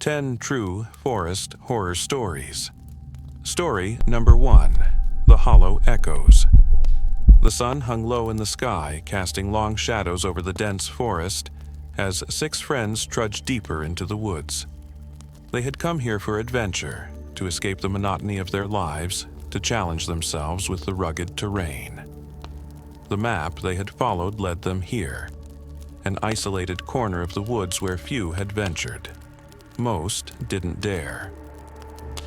10 True Forest Horror Stories. Story number 1, The Hollow Echoes. The sun hung low in the sky, casting long shadows over the dense forest, as 6 friends trudged deeper into the woods. They had come here for adventure, to escape the monotony of their lives, to challenge themselves with the rugged terrain. The map they had followed led them here, an isolated corner of the woods where few had ventured. Most didn't dare.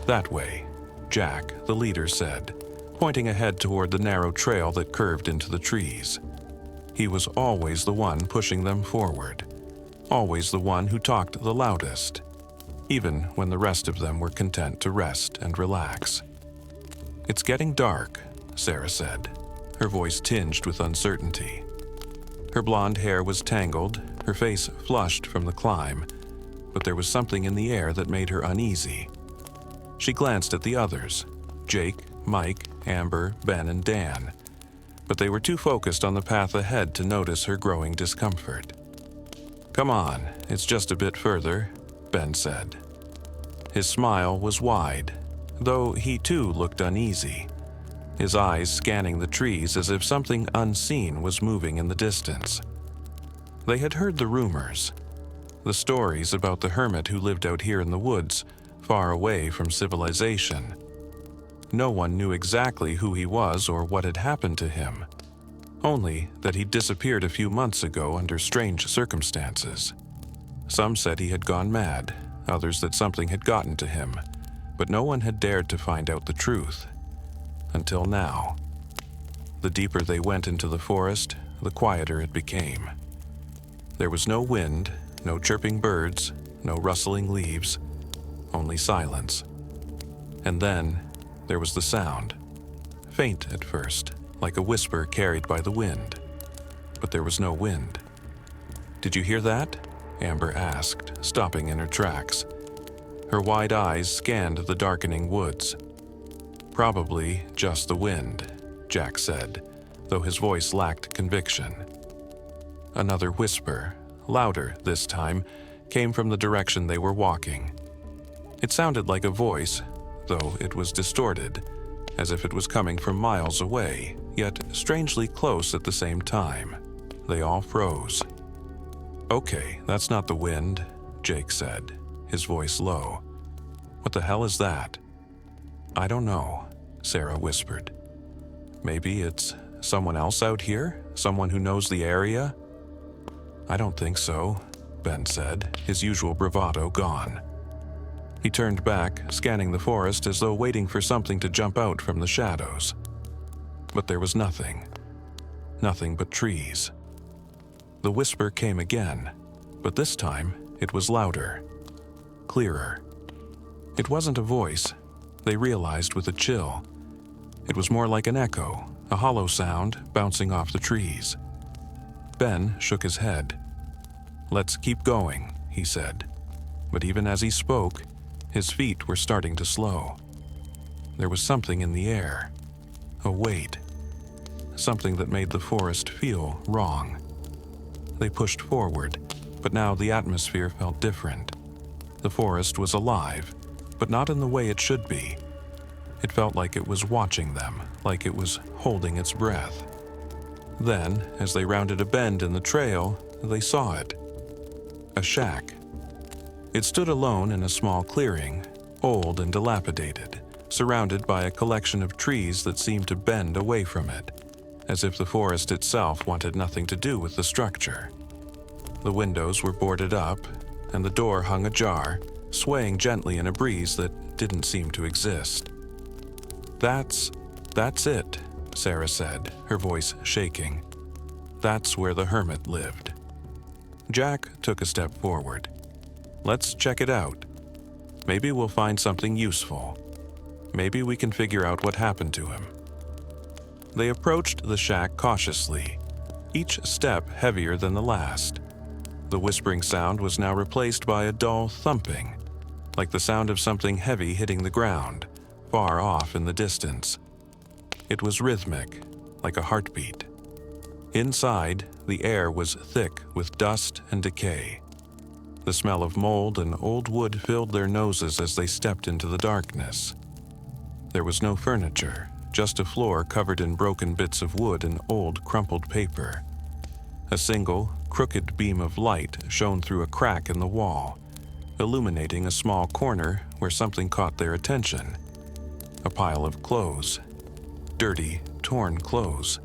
"That way," Jack, the leader, said, pointing ahead toward the narrow trail that curved into the trees. He was always the one pushing them forward, always the one who talked the loudest, even when the rest of them were content to rest and relax. "It's getting dark," Sarah said, her voice tinged with uncertainty. Her blonde hair was tangled, her face flushed from the climb, but there was something in the air that made her uneasy. She glanced at the others, Jake, Mike, Amber, Ben, and Dan, but they were too focused on the path ahead to notice her growing discomfort. "Come on, it's just a bit further," Ben said. His smile was wide, though he too looked uneasy, his eyes scanning the trees as if something unseen was moving in the distance. They had heard the rumors, the stories about the hermit who lived out here in the woods, far away from civilization. No one knew exactly who he was or what had happened to him, only that he'd disappeared a few months ago under strange circumstances. Some said he had gone mad, others that something had gotten to him, but no one had dared to find out the truth. Until now. The deeper they went into the forest, the quieter it became. There was no wind, no chirping birds, no rustling leaves, only silence. And then there was the sound, faint at first, like a whisper carried by the wind. But there was no wind. "Did you hear that?" Amber asked, stopping in her tracks. Her wide eyes scanned the darkening woods. "Probably just the wind," Jack said, though his voice lacked conviction. Another whisper, louder this time, came from the direction they were walking. It sounded like a voice, though it was distorted, as if it was coming from miles away, yet strangely close at the same time. They all froze. "Okay, that's not the wind," Jake said, his voice low. "What the hell is that?" "I don't know," Sarah whispered. "Maybe it's someone else out here? Someone who knows the area?" "I don't think so," Ben said, his usual bravado gone. He turned back, scanning the forest as though waiting for something to jump out from the shadows. But there was nothing. Nothing but trees. The whisper came again, but this time it was louder, clearer. It wasn't a voice, they realized with a chill. It was more like an echo, a hollow sound bouncing off the trees. Ben shook his head. "Let's keep going," he said. But even as he spoke, his feet were starting to slow. There was something in the air, a weight, something that made the forest feel wrong. They pushed forward, but now the atmosphere felt different. The forest was alive, but not in the way it should be. It felt like it was watching them, like it was holding its breath. Then, as they rounded a bend in the trail, they saw it. A shack. It stood alone in a small clearing, old and dilapidated, surrounded by a collection of trees that seemed to bend away from it, as if the forest itself wanted nothing to do with the structure. The windows were boarded up, and the door hung ajar, swaying gently in a breeze that didn't seem to exist. That's it," Sarah said, her voice shaking. "That's where the hermit lived." Jack took a step forward. "Let's check it out. Maybe we'll find something useful. Maybe we can figure out what happened to him." They approached the shack cautiously, each step heavier than the last. The whispering sound was now replaced by a dull thumping, like the sound of something heavy hitting the ground, far off in the distance. It was rhythmic, like a heartbeat. Inside, the air was thick with dust and decay. The smell of mold and old wood filled their noses as they stepped into the darkness. There was no furniture, just a floor covered in broken bits of wood and old crumpled paper. A single, crooked beam of light shone through a crack in the wall, illuminating a small corner where something caught their attention. A pile of clothes. Dirty, torn clothes.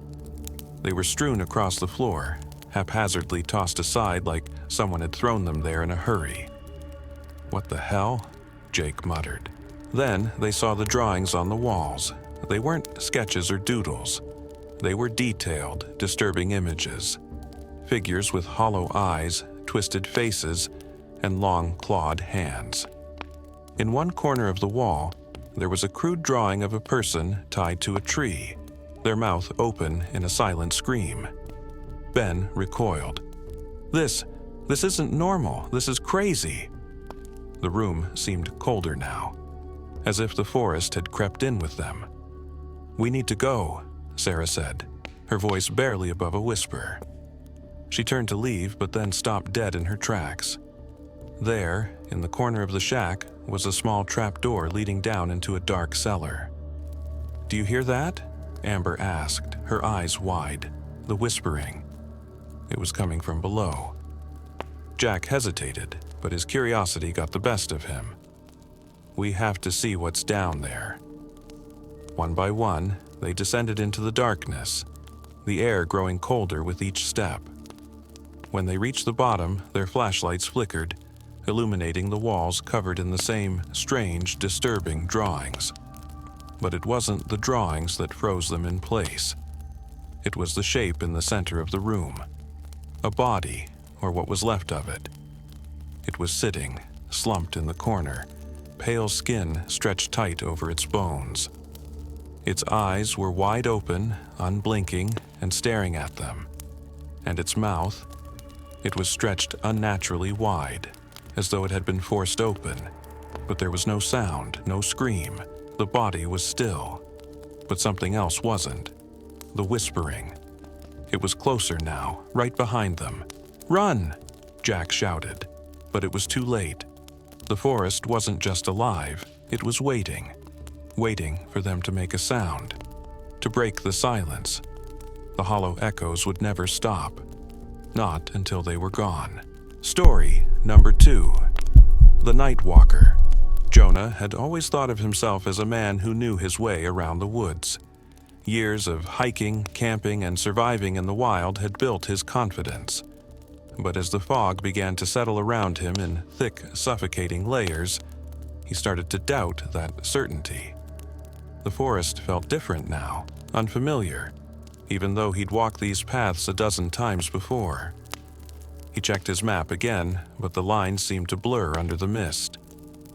They were strewn across the floor, haphazardly tossed aside like someone had thrown them there in a hurry. "What the hell?" Jake muttered. Then they saw the drawings on the walls. They weren't sketches or doodles. They were detailed, disturbing images. Figures with hollow eyes, twisted faces, and long clawed hands. In one corner of the wall, there was a crude drawing of a person tied to a tree, their mouth open in a silent scream. Ben recoiled. This isn't normal. This is crazy." The room seemed colder now, as if the forest had crept in with them. "We need to go," Sarah said, her voice barely above a whisper. She turned to leave, but then stopped dead in her tracks. There, in the corner of the shack, was a small trapdoor leading down into a dark cellar. "Do you hear that?" Amber asked, her eyes wide, the whispering. It was coming from below. Jack hesitated, but his curiosity got the best of him. "We have to see what's down there." One by one, they descended into the darkness, the air growing colder with each step. When they reached the bottom, their flashlights flickered, illuminating the walls covered in the same strange, disturbing drawings. But it wasn't the drawings that froze them in place. It was the shape in the center of the room. A body, or what was left of it. It was sitting, slumped in the corner, pale skin stretched tight over its bones. Its eyes were wide open, unblinking, and staring at them. And its mouth, it was stretched unnaturally wide, as though it had been forced open. But there was no sound, no scream. The body was still. But something else wasn't. The whispering. It was closer now, right behind them. "Run!" Jack shouted. But it was too late. The forest wasn't just alive, it was waiting. Waiting for them to make a sound. To break the silence. The hollow echoes would never stop. Not until they were gone. Story number 2. The Night Walker. Jonah had always thought of himself as a man who knew his way around the woods. Years of hiking, camping, and surviving in the wild had built his confidence. But as the fog began to settle around him in thick, suffocating layers, he started to doubt that certainty. The forest felt different now, unfamiliar, even though he'd walked these paths a dozen times before. He checked his map again, but the lines seemed to blur under the mist.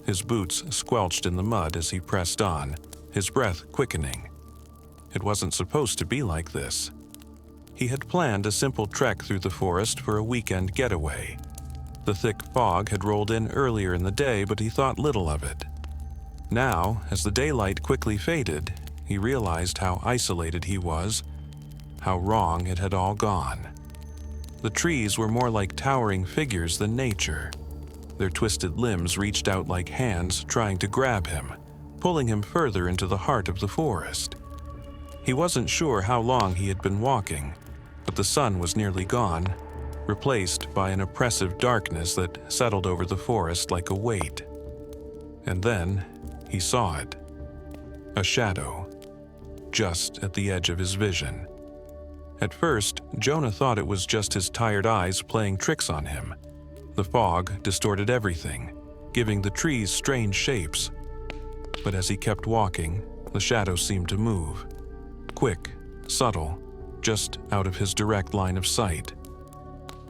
His boots squelched in the mud as he pressed on, his breath quickening. It wasn't supposed to be like this. He had planned a simple trek through the forest for a weekend getaway. The thick fog had rolled in earlier in the day, but he thought little of it. Now, as the daylight quickly faded, he realized how isolated he was, how wrong it had all gone. The trees were more like towering figures than nature. Their twisted limbs reached out like hands trying to grab him, pulling him further into the heart of the forest. He wasn't sure how long he had been walking, but the sun was nearly gone, replaced by an oppressive darkness that settled over the forest like a weight. And then he saw it. A shadow, just at the edge of his vision. At first, Jonah thought it was just his tired eyes playing tricks on him. The fog distorted everything, giving the trees strange shapes. But as he kept walking, the shadow seemed to move. Quick, subtle, just out of his direct line of sight.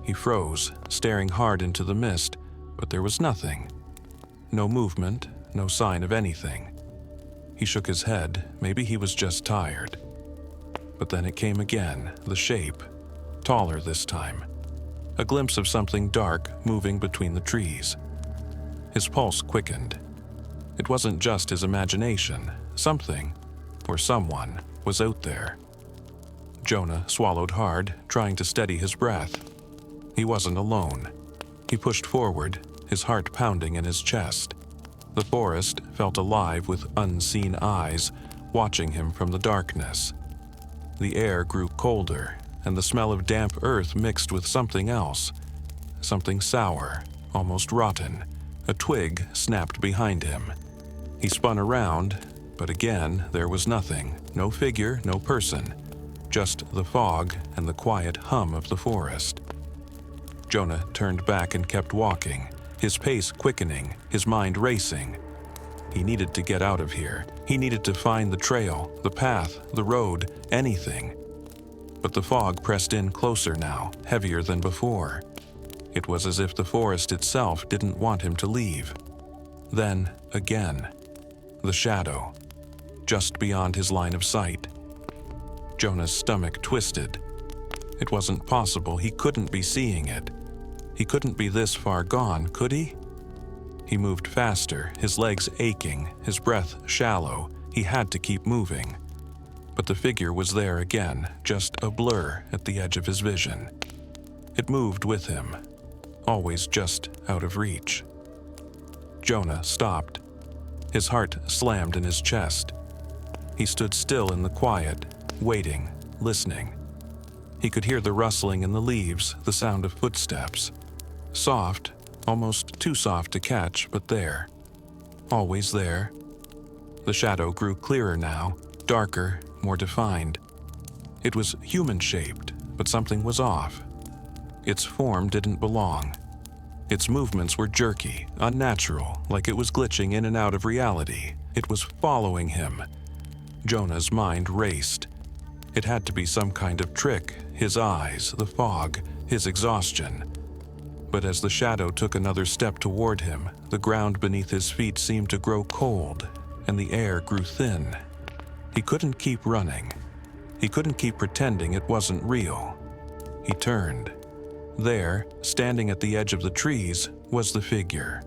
He froze, staring hard into the mist, but there was nothing. No movement, no sign of anything. He shook his head, maybe he was just tired. But then it came again, the shape, taller this time. A glimpse of something dark moving between the trees. His pulse quickened. It wasn't just his imagination. Something, or someone, was out there. Jonah swallowed hard, trying to steady his breath. He wasn't alone. He pushed forward, his heart pounding in his chest. The forest felt alive with unseen eyes, watching him from the darkness. The air grew colder, and the smell of damp earth mixed with something else. Something sour, almost rotten. A twig snapped behind him. He spun around, but again there was nothing. No figure, no person. Just the fog and the quiet hum of the forest. Jonah turned back and kept walking, his pace quickening, his mind racing. He needed to get out of here. He needed to find the trail, the path, the road, anything. But the fog pressed in closer now, heavier than before. It was as if the forest itself didn't want him to leave. Then, again, the shadow, just beyond his line of sight. Jonah's stomach twisted. It wasn't possible. He couldn't be seeing it. He couldn't be this far gone, could he? He moved faster, his legs aching, his breath shallow. He had to keep moving. But the figure was there again, just a blur at the edge of his vision. It moved with him, always just out of reach. Jonah stopped. His heart slammed in his chest. He stood still in the quiet, waiting, listening. He could hear the rustling in the leaves, the sound of footsteps. Soft, almost too soft to catch, but there. Always there. The shadow grew clearer now, darker, more defined. It was human-shaped, but something was off. Its form didn't belong. Its movements were jerky, unnatural, like it was glitching in and out of reality. It was following him. Jonah's mind raced. It had to be some kind of trick, his eyes, the fog, his exhaustion. But as the shadow took another step toward him, the ground beneath his feet seemed to grow cold, and the air grew thin. He couldn't keep running. He couldn't keep pretending it wasn't real. He turned. There, standing at the edge of the trees, was the figure.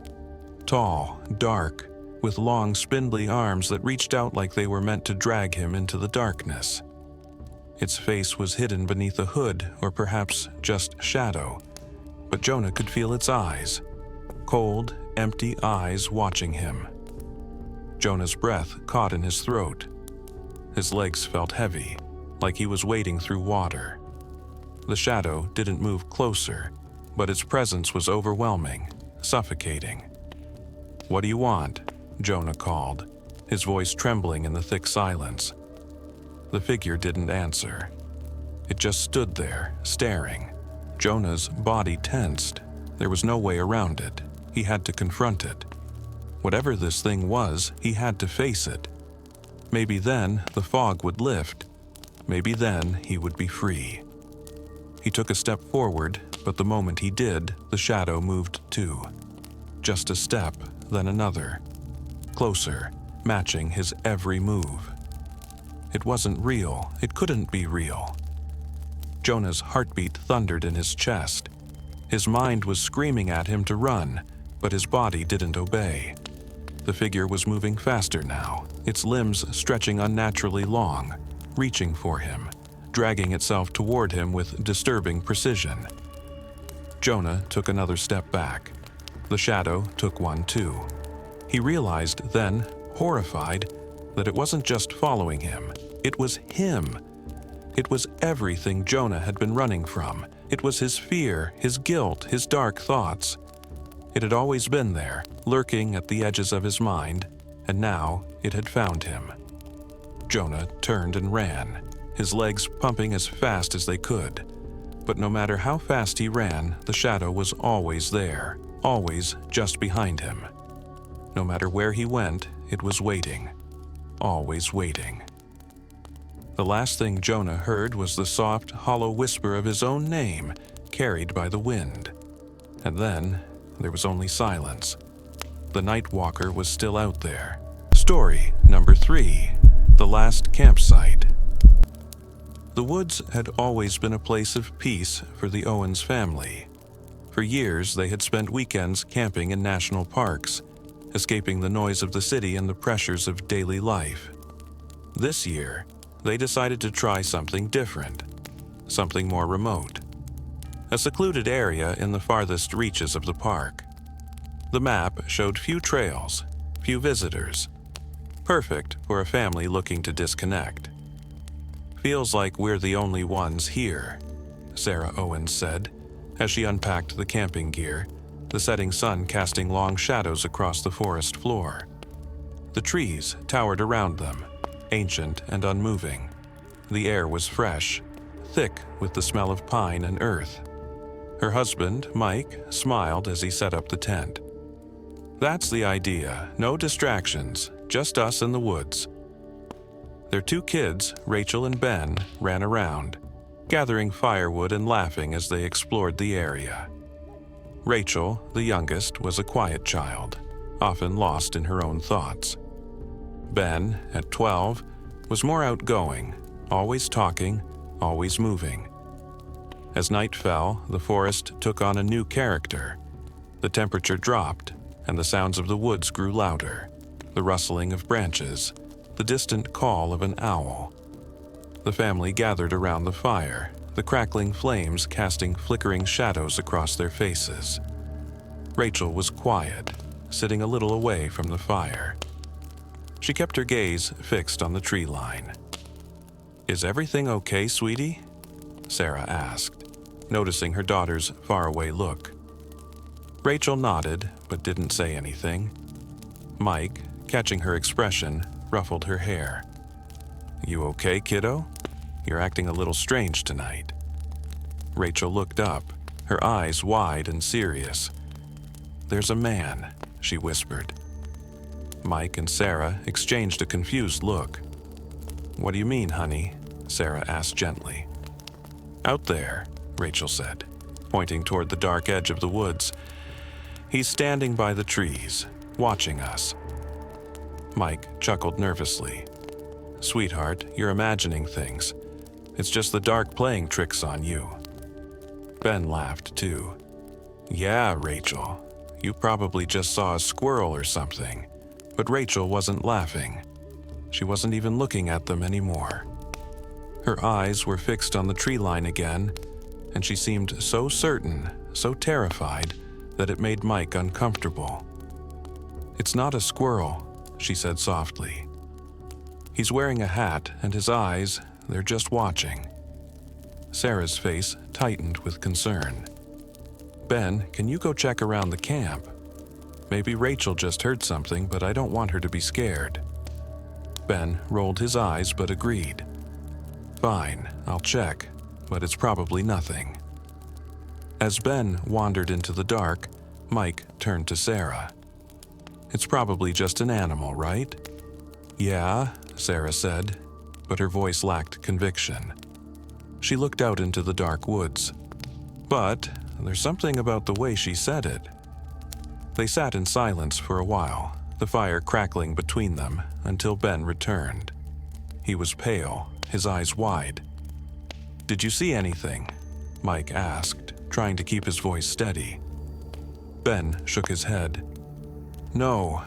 Tall, dark, with long, spindly arms that reached out like they were meant to drag him into the darkness. Its face was hidden beneath a hood, or perhaps just shadow, but Jonah could feel its eyes. Cold, empty eyes watching him. Jonah's breath caught in his throat. His legs felt heavy, like he was wading through water. The shadow didn't move closer, but its presence was overwhelming, suffocating. "What do you want?" Jonah called, his voice trembling in the thick silence. The figure didn't answer. It just stood there, staring. Jonah's body tensed. There was no way around it. He had to confront it. Whatever this thing was, he had to face it. Maybe then the fog would lift. Maybe then he would be free. He took a step forward, but the moment he did, the shadow moved too. Just a step, then another. Closer, matching his every move. It wasn't real. It couldn't be real. Jonah's heartbeat thundered in his chest. His mind was screaming at him to run, but his body didn't obey. The figure was moving faster now, its limbs stretching unnaturally long, reaching for him, dragging itself toward him with disturbing precision. Jonah took another step back. The shadow took one too. He realized then, horrified, that it wasn't just following him. It was him. It was everything Jonah had been running from. It was his fear, his guilt, his dark thoughts. It had always been there, lurking at the edges of his mind, and now it had found him. Jonah turned and ran, his legs pumping as fast as they could. But no matter how fast he ran, the shadow was always there, always just behind him. No matter where he went, it was waiting, always waiting. The last thing Jonah heard was the soft, hollow whisper of his own name, carried by the wind. And then there was only silence. The night walker was still out there. Story number 3, The Last Campsite. The woods had always been a place of peace for the Owens family. For years, they had spent weekends camping in national parks, escaping the noise of the city and the pressures of daily life. This year, they decided to try something different, something more remote. a secluded area in the farthest reaches of the park. The map showed few trails, few visitors. Perfect for a family looking to disconnect. "Feels like we're the only ones here," Sarah Owens said, as she unpacked the camping gear, the setting sun casting long shadows across the forest floor. The trees towered around them, ancient and unmoving. The air was fresh, thick with the smell of pine and earth. Her husband, Mike, smiled as he set up the tent. "That's the idea. No distractions, just us in the woods." Their two kids, Rachel and Ben, ran around, gathering firewood and laughing as they explored the area. Rachel, the youngest, was a quiet child, often lost in her own thoughts. Ben, at 12, was more outgoing, always talking, always moving. As night fell, the forest took on a new character. The temperature dropped, and the sounds of the woods grew louder, the rustling of branches, the distant call of an owl. The family gathered around the fire, the crackling flames casting flickering shadows across their faces. Rachel was quiet, sitting a little away from the fire. She kept her gaze fixed on the tree line. "Is everything okay, sweetie?" Sarah asked, noticing her daughter's faraway look. Rachel nodded, but didn't say anything. Mike, catching her expression, ruffled her hair. "You okay, kiddo? You're acting a little strange tonight." Rachel looked up, her eyes wide and serious. "There's a man," she whispered. Mike and Sarah exchanged a confused look. "What do you mean, honey?" Sarah asked gently. "Out there," Rachel said, pointing toward the dark edge of the woods. "He's standing by the trees, watching us." Mike chuckled nervously. "Sweetheart, you're imagining things. It's just the dark playing tricks on you." Ben laughed too. "Yeah, Rachel, you probably just saw a squirrel or something." But Rachel wasn't laughing. She wasn't even looking at them anymore. Her eyes were fixed on the tree line again, and she seemed so certain, so terrified, that it made Mike uncomfortable. "It's not a squirrel," she said softly. "He's wearing a hat, and his eyes, they're just watching." Sarah's face tightened with concern. "Ben, can you go check around the camp? Maybe Rachel just heard something, but I don't want her to be scared." Ben rolled his eyes but agreed. "Fine, I'll check, but it's probably nothing." As Ben wandered into the dark, Mike turned to Sarah. "It's probably just an animal, right?" "Yeah," Sarah said, but her voice lacked conviction. She looked out into the dark woods. But there's something about the way she said it. They sat in silence for a while, the fire crackling between them, until Ben returned. He was pale, his eyes wide. "Did you see anything?" Mike asked, trying to keep his voice steady. Ben shook his head. "No,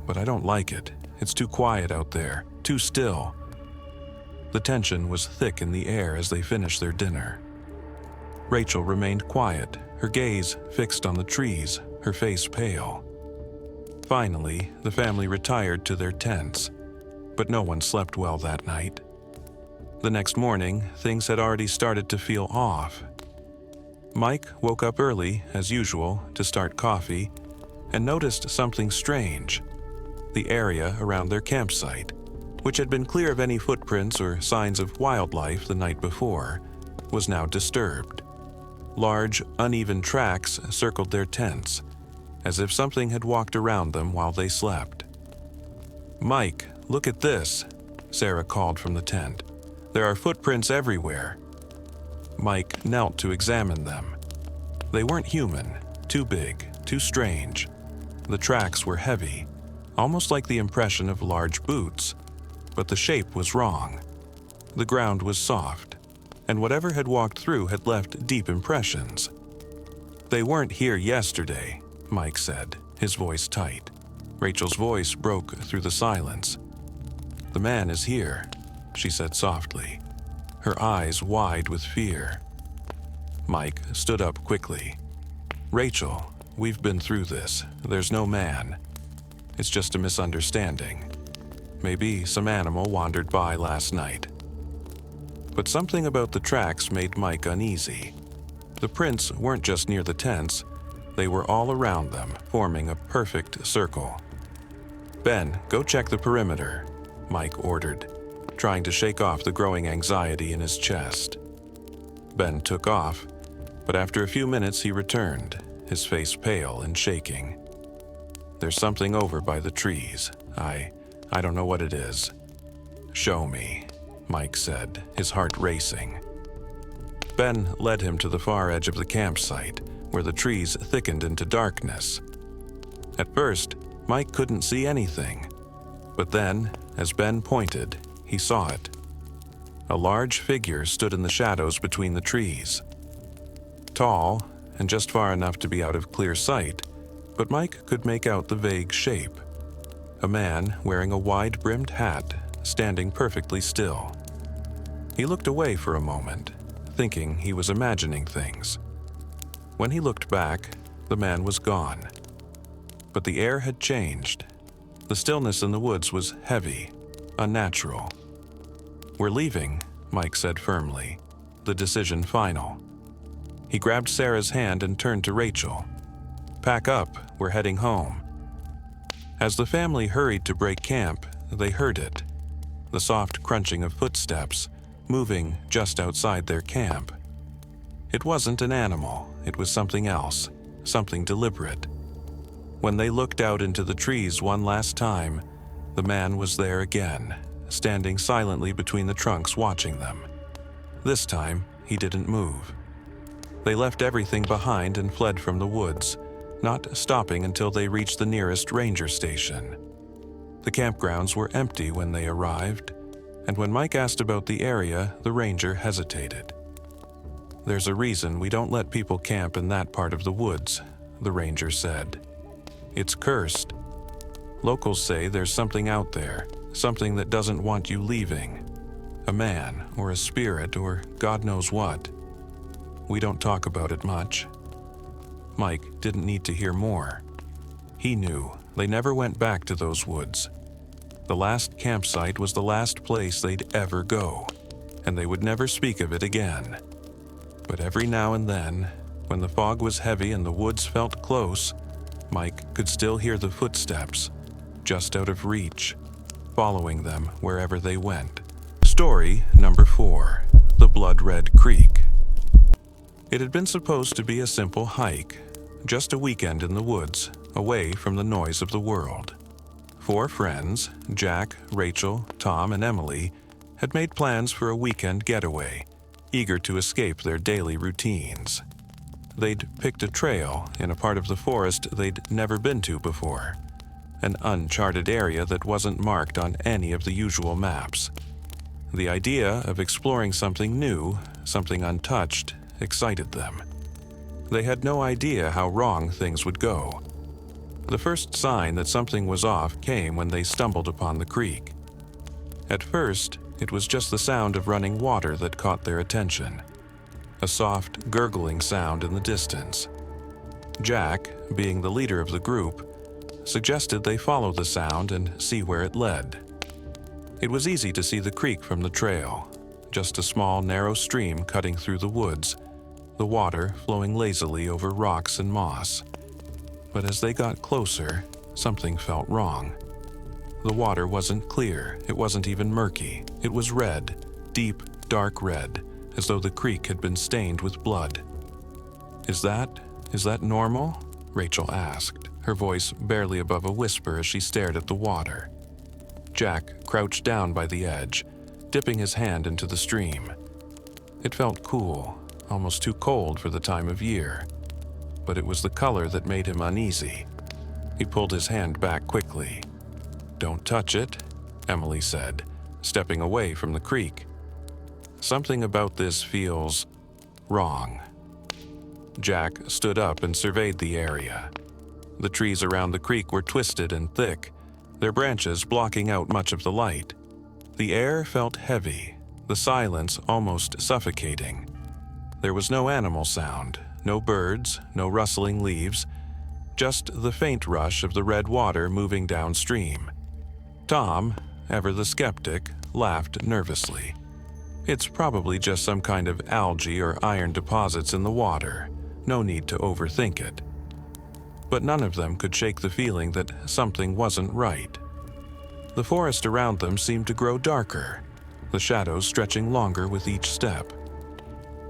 but I don't like it. It's too quiet out there, too still." The tension was thick in the air as they finished their dinner. Rachel remained quiet, her gaze fixed on the trees, her face pale. Finally, the family retired to their tents, but no one slept well that night. The next morning, things had already started to feel off. Mike woke up early, as usual, to start coffee, and noticed something strange. The area around their campsite, which had been clear of any footprints or signs of wildlife the night before, was now disturbed. Large, uneven tracks circled their tents, as if something had walked around them while they slept. "Mike, look at this," Sarah called from the tent. "There are footprints everywhere." Mike knelt to examine them. They weren't human, too big, too strange. The tracks were heavy, almost like the impression of large boots, but the shape was wrong. The ground was soft, and whatever had walked through had left deep impressions. "They weren't here yesterday," Mike said, his voice tight. Rachel's voice broke through the silence. "The man is here," she said softly, her eyes wide with fear. Mike stood up quickly. "Rachel, we've been through this. There's no man. It's just a misunderstanding. Maybe some animal wandered by last night." But something about the tracks made Mike uneasy. The prints weren't just near the tents, they were all around them, forming a perfect circle. "Ben, go check the perimeter," Mike ordered, trying to shake off the growing anxiety in his chest. Ben took off, but after a few minutes he returned, his face pale and shaking. "There's something over by the trees. I don't know what it is." "Show me," Mike said, his heart racing. Ben led him to the far edge of the campsite, where the trees thickened into darkness. At first, Mike couldn't see anything, but then, as Ben pointed, he saw it. A large figure stood in the shadows between the trees. Tall, and just far enough to be out of clear sight, but Mike could make out the vague shape. A man wearing a wide-brimmed hat, standing perfectly still. He looked away for a moment, thinking he was imagining things. When he looked back, the man was gone. But the air had changed. The stillness in the woods was heavy, unnatural. "We're leaving," Mike said firmly, the decision final. He grabbed Sarah's hand and turned to Rachel. "Pack up, we're heading home." As the family hurried to break camp, they heard it. The soft crunching of footsteps, moving just outside their camp. It wasn't an animal, it was something else, something deliberate. When they looked out into the trees one last time, the man was there again, standing silently between the trunks watching them. This time, he didn't move. They left everything behind and fled from the woods, not stopping until they reached the nearest ranger station. The campgrounds were empty when they arrived, and when Mike asked about the area, the ranger hesitated. "There's a reason we don't let people camp in that part of the woods," the ranger said. "It's cursed. Locals say there's something out there, something that doesn't want you leaving. A man, or a spirit, or God knows what. We don't talk about it much." Mike didn't need to hear more. He knew they never went back to those woods. The last campsite was the last place they'd ever go, and they would never speak of it again. But every now and then, when the fog was heavy and the woods felt close, Mike could still hear the footsteps, just out of reach, following them wherever they went. Story number 4, The Blood Red Creek. It had been supposed to be a simple hike, just a weekend in the woods, away from the noise of the world. 4 friends, Jack, Rachel, Tom, and Emily, had made plans for a weekend getaway, eager to escape their daily routines. They'd picked a trail in a part of the forest they'd never been to before, an uncharted area that wasn't marked on any of the usual maps. The idea of exploring something new, something untouched, excited them. They had no idea how wrong things would go. The first sign that something was off came when they stumbled upon the creek. At first, it was just the sound of running water that caught their attention, a soft, gurgling sound in the distance. Jack, being the leader of the group, suggested they follow the sound and see where it led. It was easy to see the creek from the trail, just a small, narrow stream cutting through the woods, the water flowing lazily over rocks and moss. But as they got closer, something felt wrong. The water wasn't clear, it wasn't even murky. It was red, deep, dark red, as though the creek had been stained with blood. Is that normal?" Rachel asked, her voice barely above a whisper as she stared at the water. Jack crouched down by the edge, dipping his hand into the stream. It felt cool, almost too cold for the time of year, but it was the color that made him uneasy. He pulled his hand back quickly. "Don't touch it," Emily said, stepping away from the creek. "Something about this feels wrong." Jack stood up and surveyed the area. The trees around the creek were twisted and thick, their branches blocking out much of the light. The air felt heavy, the silence almost suffocating. There was no animal sound, no birds, no rustling leaves, just the faint rush of the red water moving downstream. Tom, ever the skeptic, laughed nervously. It's probably just some kind of algae or iron deposits in the water. No need to overthink it. But none of them could shake the feeling that something wasn't right. The forest around them seemed to grow darker, the shadows stretching longer with each step.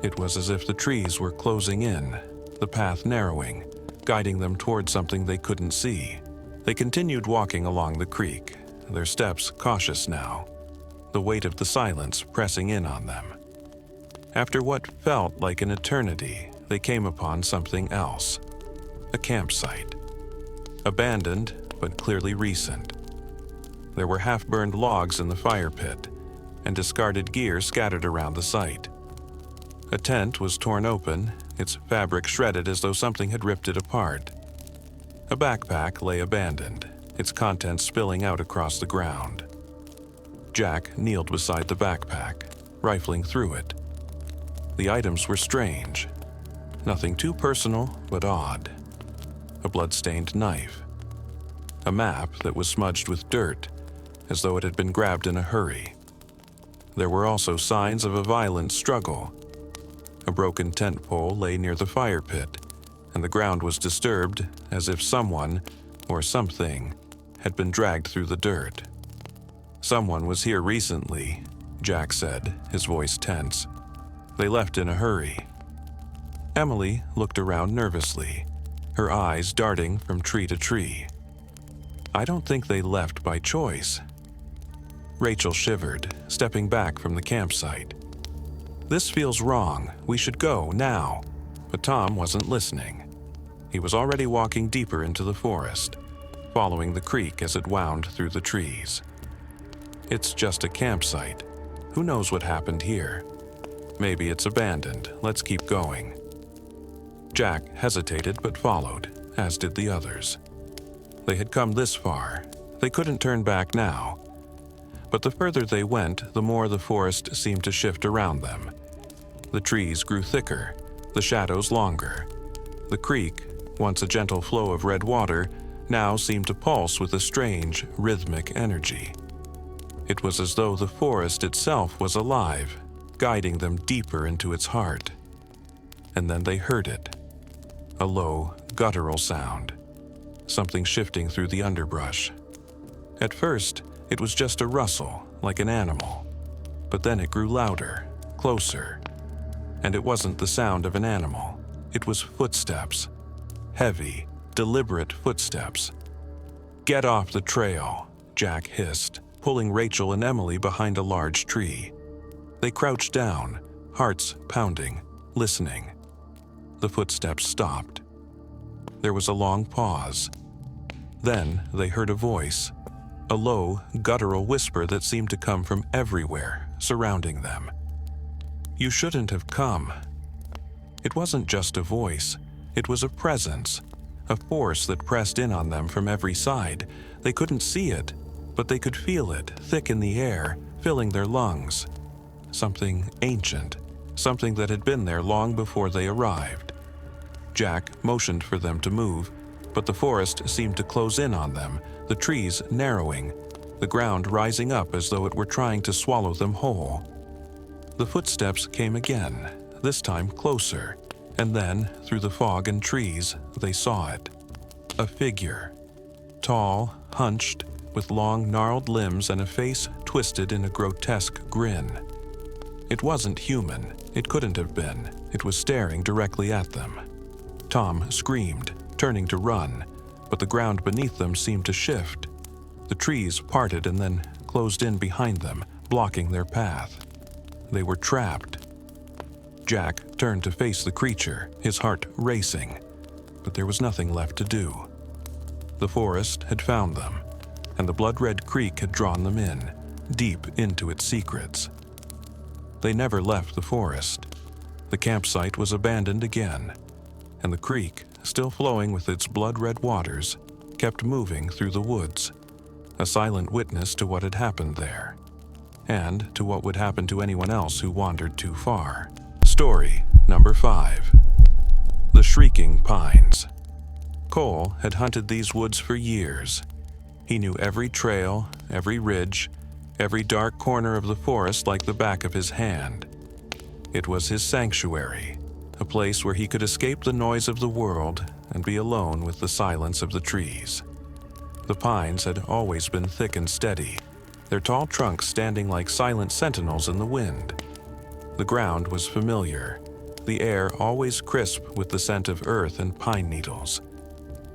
It was as if the trees were closing in, the path narrowing, guiding them toward something they couldn't see. They continued walking along the creek, their steps cautious now, the weight of the silence pressing in on them. After what felt like an eternity, they came upon something else. A campsite. Abandoned, but clearly recent. There were half-burned logs in the fire pit, and discarded gear scattered around the site. A tent was torn open, its fabric shredded as though something had ripped it apart. A backpack lay abandoned, its contents spilling out across the ground. Jack kneeled beside the backpack, rifling through it. The items were strange. Nothing too personal, but odd. A blood-stained knife. A map that was smudged with dirt, as though it had been grabbed in a hurry. There were also signs of a violent struggle. A broken tent pole lay near the fire pit, and the ground was disturbed as if someone, or something, had been dragged through the dirt. Someone was here recently, Jack said, his voice tense. They left in a hurry. Emily looked around nervously, her eyes darting from tree to tree. I don't think they left by choice. Rachel shivered, stepping back from the campsite. This feels wrong. We should go now. But Tom wasn't listening. He was already walking deeper into the forest, following the creek as it wound through the trees. It's just a campsite. Who knows what happened here? Maybe it's abandoned. Let's keep going. Jack hesitated but followed, as did the others. They had come this far. They couldn't turn back now. But the further they went, the more the forest seemed to shift around them. The trees grew thicker, the shadows longer. The creek, once a gentle flow of red water, now seemed to pulse with a strange, rhythmic energy. It was as though the forest itself was alive, guiding them deeper into its heart. And then they heard it. A low, guttural sound. Something shifting through the underbrush. At first, it was just a rustle, like an animal. But then it grew louder, closer. And it wasn't the sound of an animal. It was footsteps. Heavy, deliberate footsteps. "Get off the trail," Jack hissed, pulling Rachel and Emily behind a large tree. They crouched down, hearts pounding, listening. The footsteps stopped. There was a long pause. Then they heard a voice, a low, guttural whisper that seemed to come from everywhere, surrounding them. "You shouldn't have come." It wasn't just a voice. It was a presence, a force that pressed in on them from every side. They couldn't see it, but they could feel it, thick in the air, filling their lungs. Something ancient, something that had been there long before they arrived. Jack motioned for them to move, but the forest seemed to close in on them, the trees narrowing, the ground rising up as though it were trying to swallow them whole. The footsteps came again, this time closer, and then, through the fog and trees, they saw it. A figure. Tall, hunched, with long, gnarled limbs and a face twisted in a grotesque grin. It wasn't human. It couldn't have been. It was staring directly at them. Tom screamed, turning to run, but the ground beneath them seemed to shift. The trees parted and then closed in behind them, blocking their path. They were trapped. Jack turned to face the creature, his heart racing, but there was nothing left to do. The forest had found them, and the blood-red creek had drawn them in, deep into its secrets. They never left the forest. The campsite was abandoned again, and the creek, still flowing with its blood-red waters, kept moving through the woods, a silent witness to what had happened there, and to what would happen to anyone else who wandered too far. Story Number 5. The Shrieking Pines. Cole had hunted these woods for years. He knew every trail, every ridge, every dark corner of the forest like the back of his hand. It was his sanctuary, a place where he could escape the noise of the world and be alone with the silence of the trees. The pines had always been thick and steady, their tall trunks standing like silent sentinels in the wind. The ground was familiar, the air always crisp with the scent of earth and pine needles.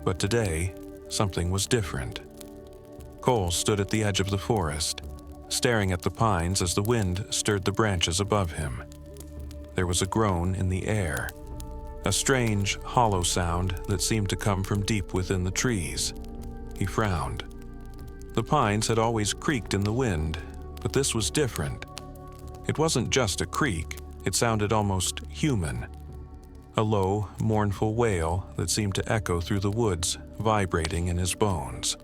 But today, something was different. Cole stood at the edge of the forest, staring at the pines as the wind stirred the branches above him. There was a groan in the air, a strange, hollow sound that seemed to come from deep within the trees. He frowned. The pines had always creaked in the wind, but this was different. It wasn't just a creak, it sounded almost human. A low, mournful wail that seemed to echo through the woods, vibrating in his bones.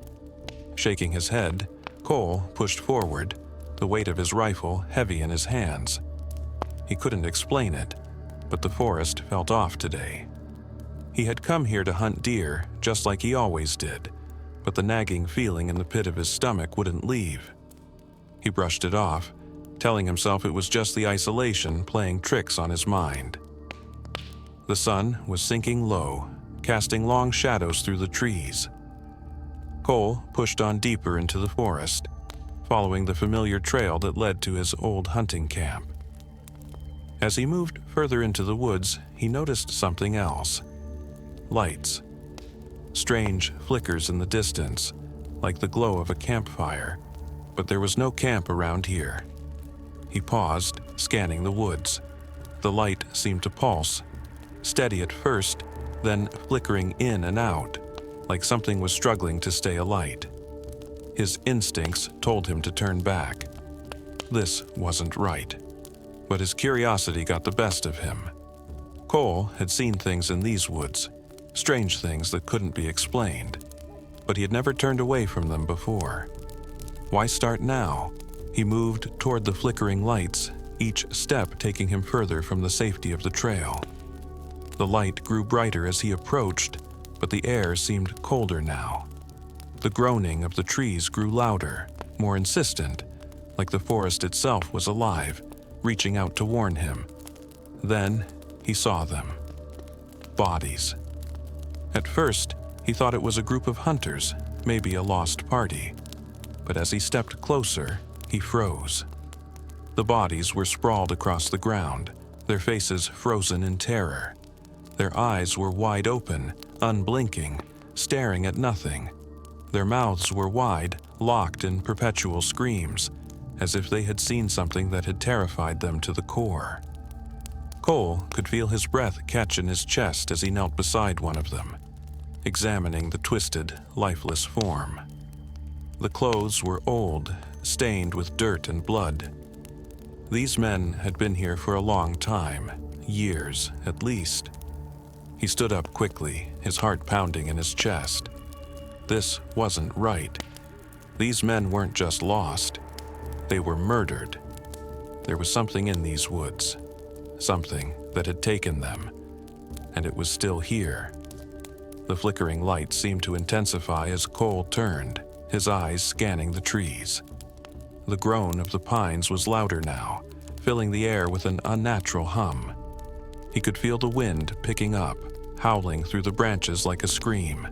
Shaking his head, Cole pushed forward, the weight of his rifle heavy in his hands. He couldn't explain it, but the forest felt off today. He had come here to hunt deer, just like he always did, but the nagging feeling in the pit of his stomach wouldn't leave. He brushed it off, telling himself it was just the isolation playing tricks on his mind. The sun was sinking low, casting long shadows through the trees. Cole pushed on deeper into the forest, following the familiar trail that led to his old hunting camp. As he moved further into the woods, he noticed something else. Lights. Strange flickers in the distance, like the glow of a campfire, but there was no camp around here. He paused, scanning the woods. The light seemed to pulse, steady at first, then flickering in and out, like something was struggling to stay alight. His instincts told him to turn back. This wasn't right, but his curiosity got the best of him. Cole had seen things in these woods, strange things that couldn't be explained, but he had never turned away from them before. Why start now? He moved toward the flickering lights, each step taking him further from the safety of the trail. The light grew brighter as he approached, but the air seemed colder now. The groaning of the trees grew louder, more insistent, like the forest itself was alive, reaching out to warn him. Then he saw them. Bodies. At first, he thought it was a group of hunters, maybe a lost party. But as he stepped closer, he froze. The bodies were sprawled across the ground, their faces frozen in terror. Their eyes were wide open, unblinking, staring at nothing. Their mouths were wide, locked in perpetual screams, as if they had seen something that had terrified them to the core. Cole could feel his breath catch in his chest as he knelt beside one of them, examining the twisted, lifeless form. The clothes were old, stained with dirt and blood. These men had been here for a long time, years at least. He stood up quickly, his heart pounding in his chest. This wasn't right. These men weren't just lost. They were murdered. There was something in these woods, something that had taken them, and it was still here. The flickering light seemed to intensify as Cole turned, his eyes scanning the trees. The groan of the pines was louder now, filling the air with an unnatural hum. He could feel the wind picking up, howling through the branches like a scream.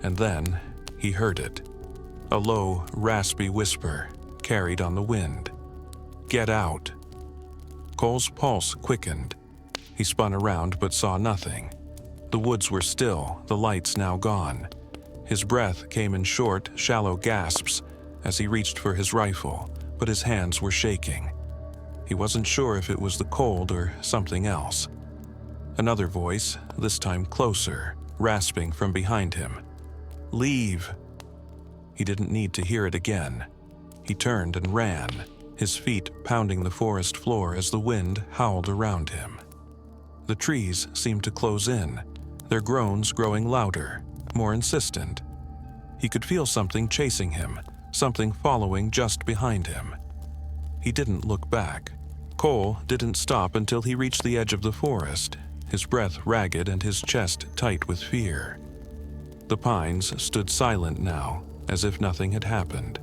And then he heard it. A low, raspy whisper carried on the wind. "Get out." Cole's pulse quickened. He spun around but saw nothing. The woods were still, the lights now gone. His breath came in short, shallow gasps as he reached for his rifle, but his hands were shaking. He wasn't sure if it was the cold or something else. Another voice, this time closer, rasping from behind him. "Leave." He didn't need to hear it again. He turned and ran, his feet pounding the forest floor as the wind howled around him. The trees seemed to close in, their groans growing louder, more insistent. He could feel something chasing him, something following just behind him. He didn't look back. Cole didn't stop until he reached the edge of the forest, his breath ragged and his chest tight with fear. The pines stood silent now, as if nothing had happened.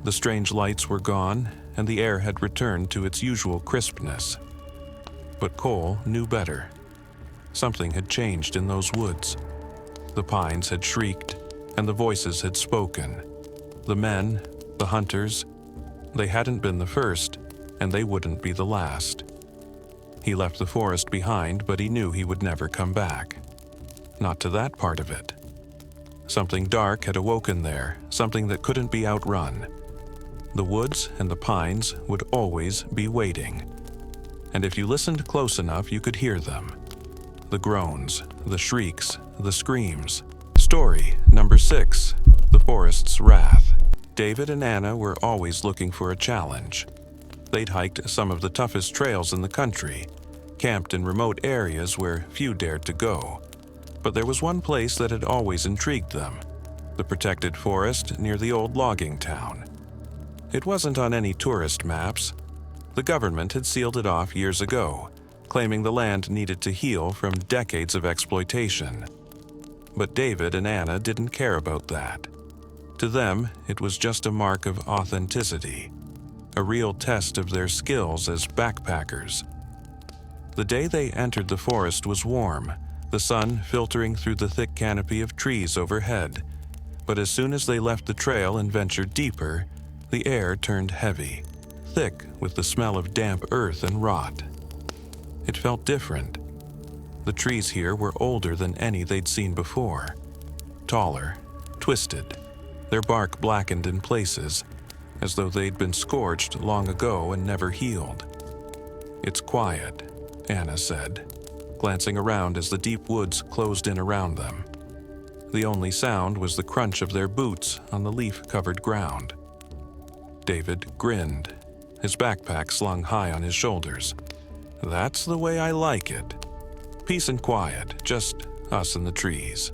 The strange lights were gone, and the air had returned to its usual crispness. But Cole knew better. Something had changed in those woods. The pines had shrieked, and the voices had spoken. The men, the hunters, they hadn't been the first, and they wouldn't be the last. He left the forest behind, but he knew he would never come back. Not to that part of it. Something dark had awoken there, something that couldn't be outrun. The woods and the pines would always be waiting. And if you listened close enough, you could hear them. The groans, the shrieks, the screams. Story number 6, The Forest's Wrath. David and Anna were always looking for a challenge. They'd hiked some of the toughest trails in the country, camped in remote areas where few dared to go. But there was one place that had always intrigued them, the protected forest near the old logging town. It wasn't on any tourist maps. The government had sealed it off years ago, claiming the land needed to heal from decades of exploitation. But David and Anna didn't care about that. To them, it was just a mark of authenticity, a real test of their skills as backpackers. The day they entered the forest was warm, the sun filtering through the thick canopy of trees overhead. But as soon as they left the trail and ventured deeper, the air turned heavy, thick with the smell of damp earth and rot. It felt different. The trees here were older than any they'd seen before. Taller, twisted, their bark blackened in places, as though they'd been scorched long ago and never healed. "It's quiet," Anna said, glancing around as the deep woods closed in around them. The only sound was the crunch of their boots on the leaf-covered ground. David grinned, his backpack slung high on his shoulders. "That's the way I like it. Peace and quiet, just us and the trees."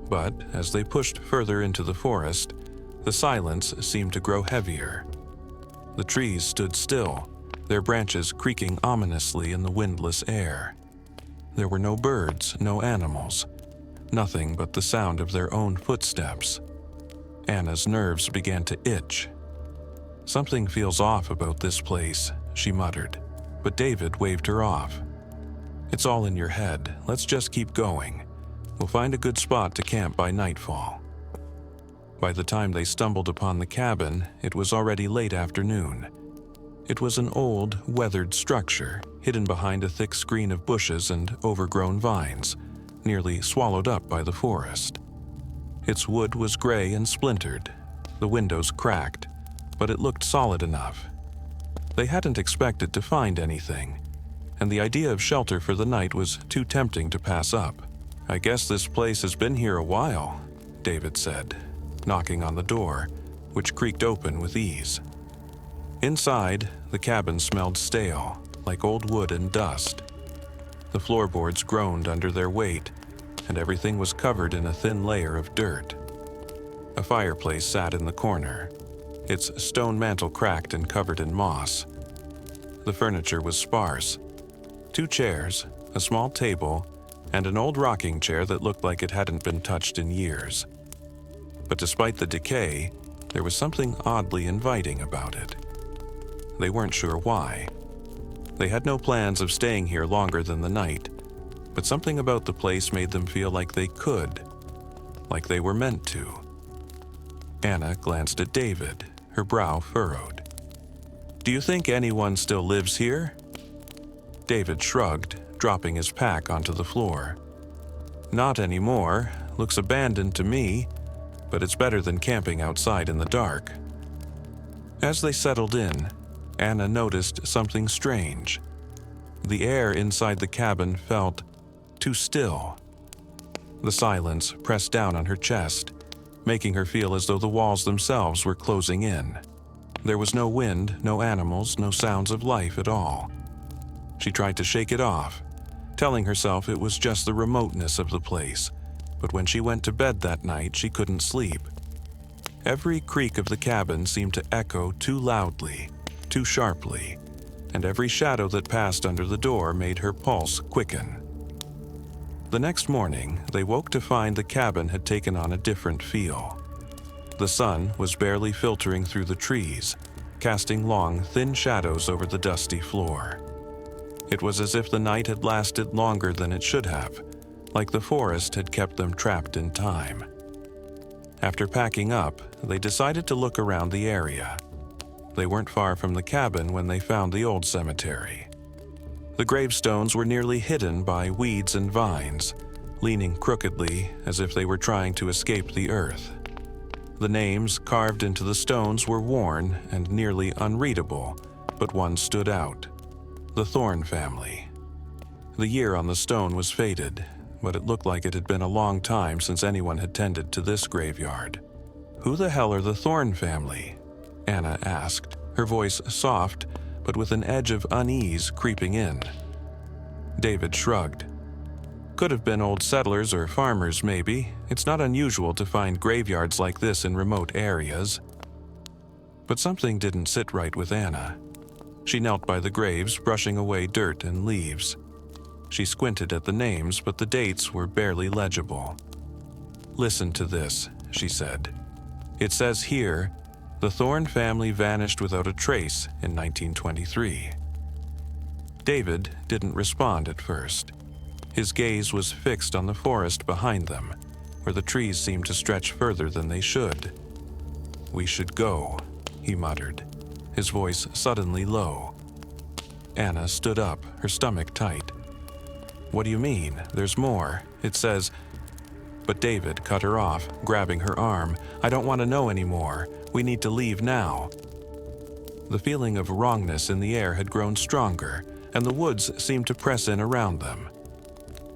But as they pushed further into the forest, the silence seemed to grow heavier. The trees stood still, their branches creaking ominously in the windless air. There were no birds, no animals, nothing but the sound of their own footsteps. Anna's nerves began to itch. "Something feels off about this place," she muttered, but David waved her off. "It's all in your head. Let's just keep going. We'll find a good spot to camp by nightfall." By the time they stumbled upon the cabin, it was already late afternoon. It was an old, weathered structure, hidden behind a thick screen of bushes and overgrown vines, nearly swallowed up by the forest. Its wood was gray and splintered, the windows cracked, but it looked solid enough. They hadn't expected to find anything, and the idea of shelter for the night was too tempting to pass up. "I guess this place has been here a while," David said, knocking on the door, which creaked open with ease. Inside, the cabin smelled stale, like old wood and dust. The floorboards groaned under their weight, and everything was covered in a thin layer of dirt. A fireplace sat in the corner, its stone mantel cracked and covered in moss. The furniture was sparse. 2 chairs, a small table, and an old rocking chair that looked like it hadn't been touched in years. But despite the decay, there was something oddly inviting about it. They weren't sure why. They had no plans of staying here longer than the night, but something about the place made them feel like they could, like they were meant to. Anna glanced at David, her brow furrowed. "Do you think anyone still lives here?" David shrugged, dropping his pack onto the floor. "Not anymore. Looks abandoned to me, but it's better than camping outside in the dark." As they settled in, Anna noticed something strange. The air inside the cabin felt too still. The silence pressed down on her chest, making her feel as though the walls themselves were closing in. There was no wind, no animals, no sounds of life at all. She tried to shake it off, telling herself it was just the remoteness of the place, but when she went to bed that night, she couldn't sleep. Every creak of the cabin seemed to echo too loudly, too sharply, and every shadow that passed under the door made her pulse quicken. The next morning, they woke to find the cabin had taken on a different feel. The sun was barely filtering through the trees, casting long, thin shadows over the dusty floor. It was as if the night had lasted longer than it should have, like the forest had kept them trapped in time. After packing up, they decided to look around the area. They weren't far from the cabin when they found the old cemetery. The gravestones were nearly hidden by weeds and vines, leaning crookedly as if they were trying to escape the earth. The names carved into the stones were worn and nearly unreadable, but one stood out: the Thorne family. The year on the stone was faded, but it looked like it had been a long time since anyone had tended to this graveyard. "Who the hell are the Thorne family?" Anna asked, her voice soft, but with an edge of unease creeping in. David shrugged. "Could have been old settlers or farmers, maybe. It's not unusual to find graveyards like this in remote areas." But something didn't sit right with Anna. She knelt by the graves, brushing away dirt and leaves. She squinted at the names, but the dates were barely legible. "Listen to this," she said. "It says here, the Thorne family vanished without a trace in 1923. David didn't respond at first. His gaze was fixed on the forest behind them, where the trees seemed to stretch further than they should. "We should go," he muttered, his voice suddenly low. Anna stood up, her stomach tight. "What do you mean? There's more. It says—" But David cut her off, grabbing her arm. "I don't want to know anymore. We need to leave now." The feeling of wrongness in the air had grown stronger, and the woods seemed to press in around them.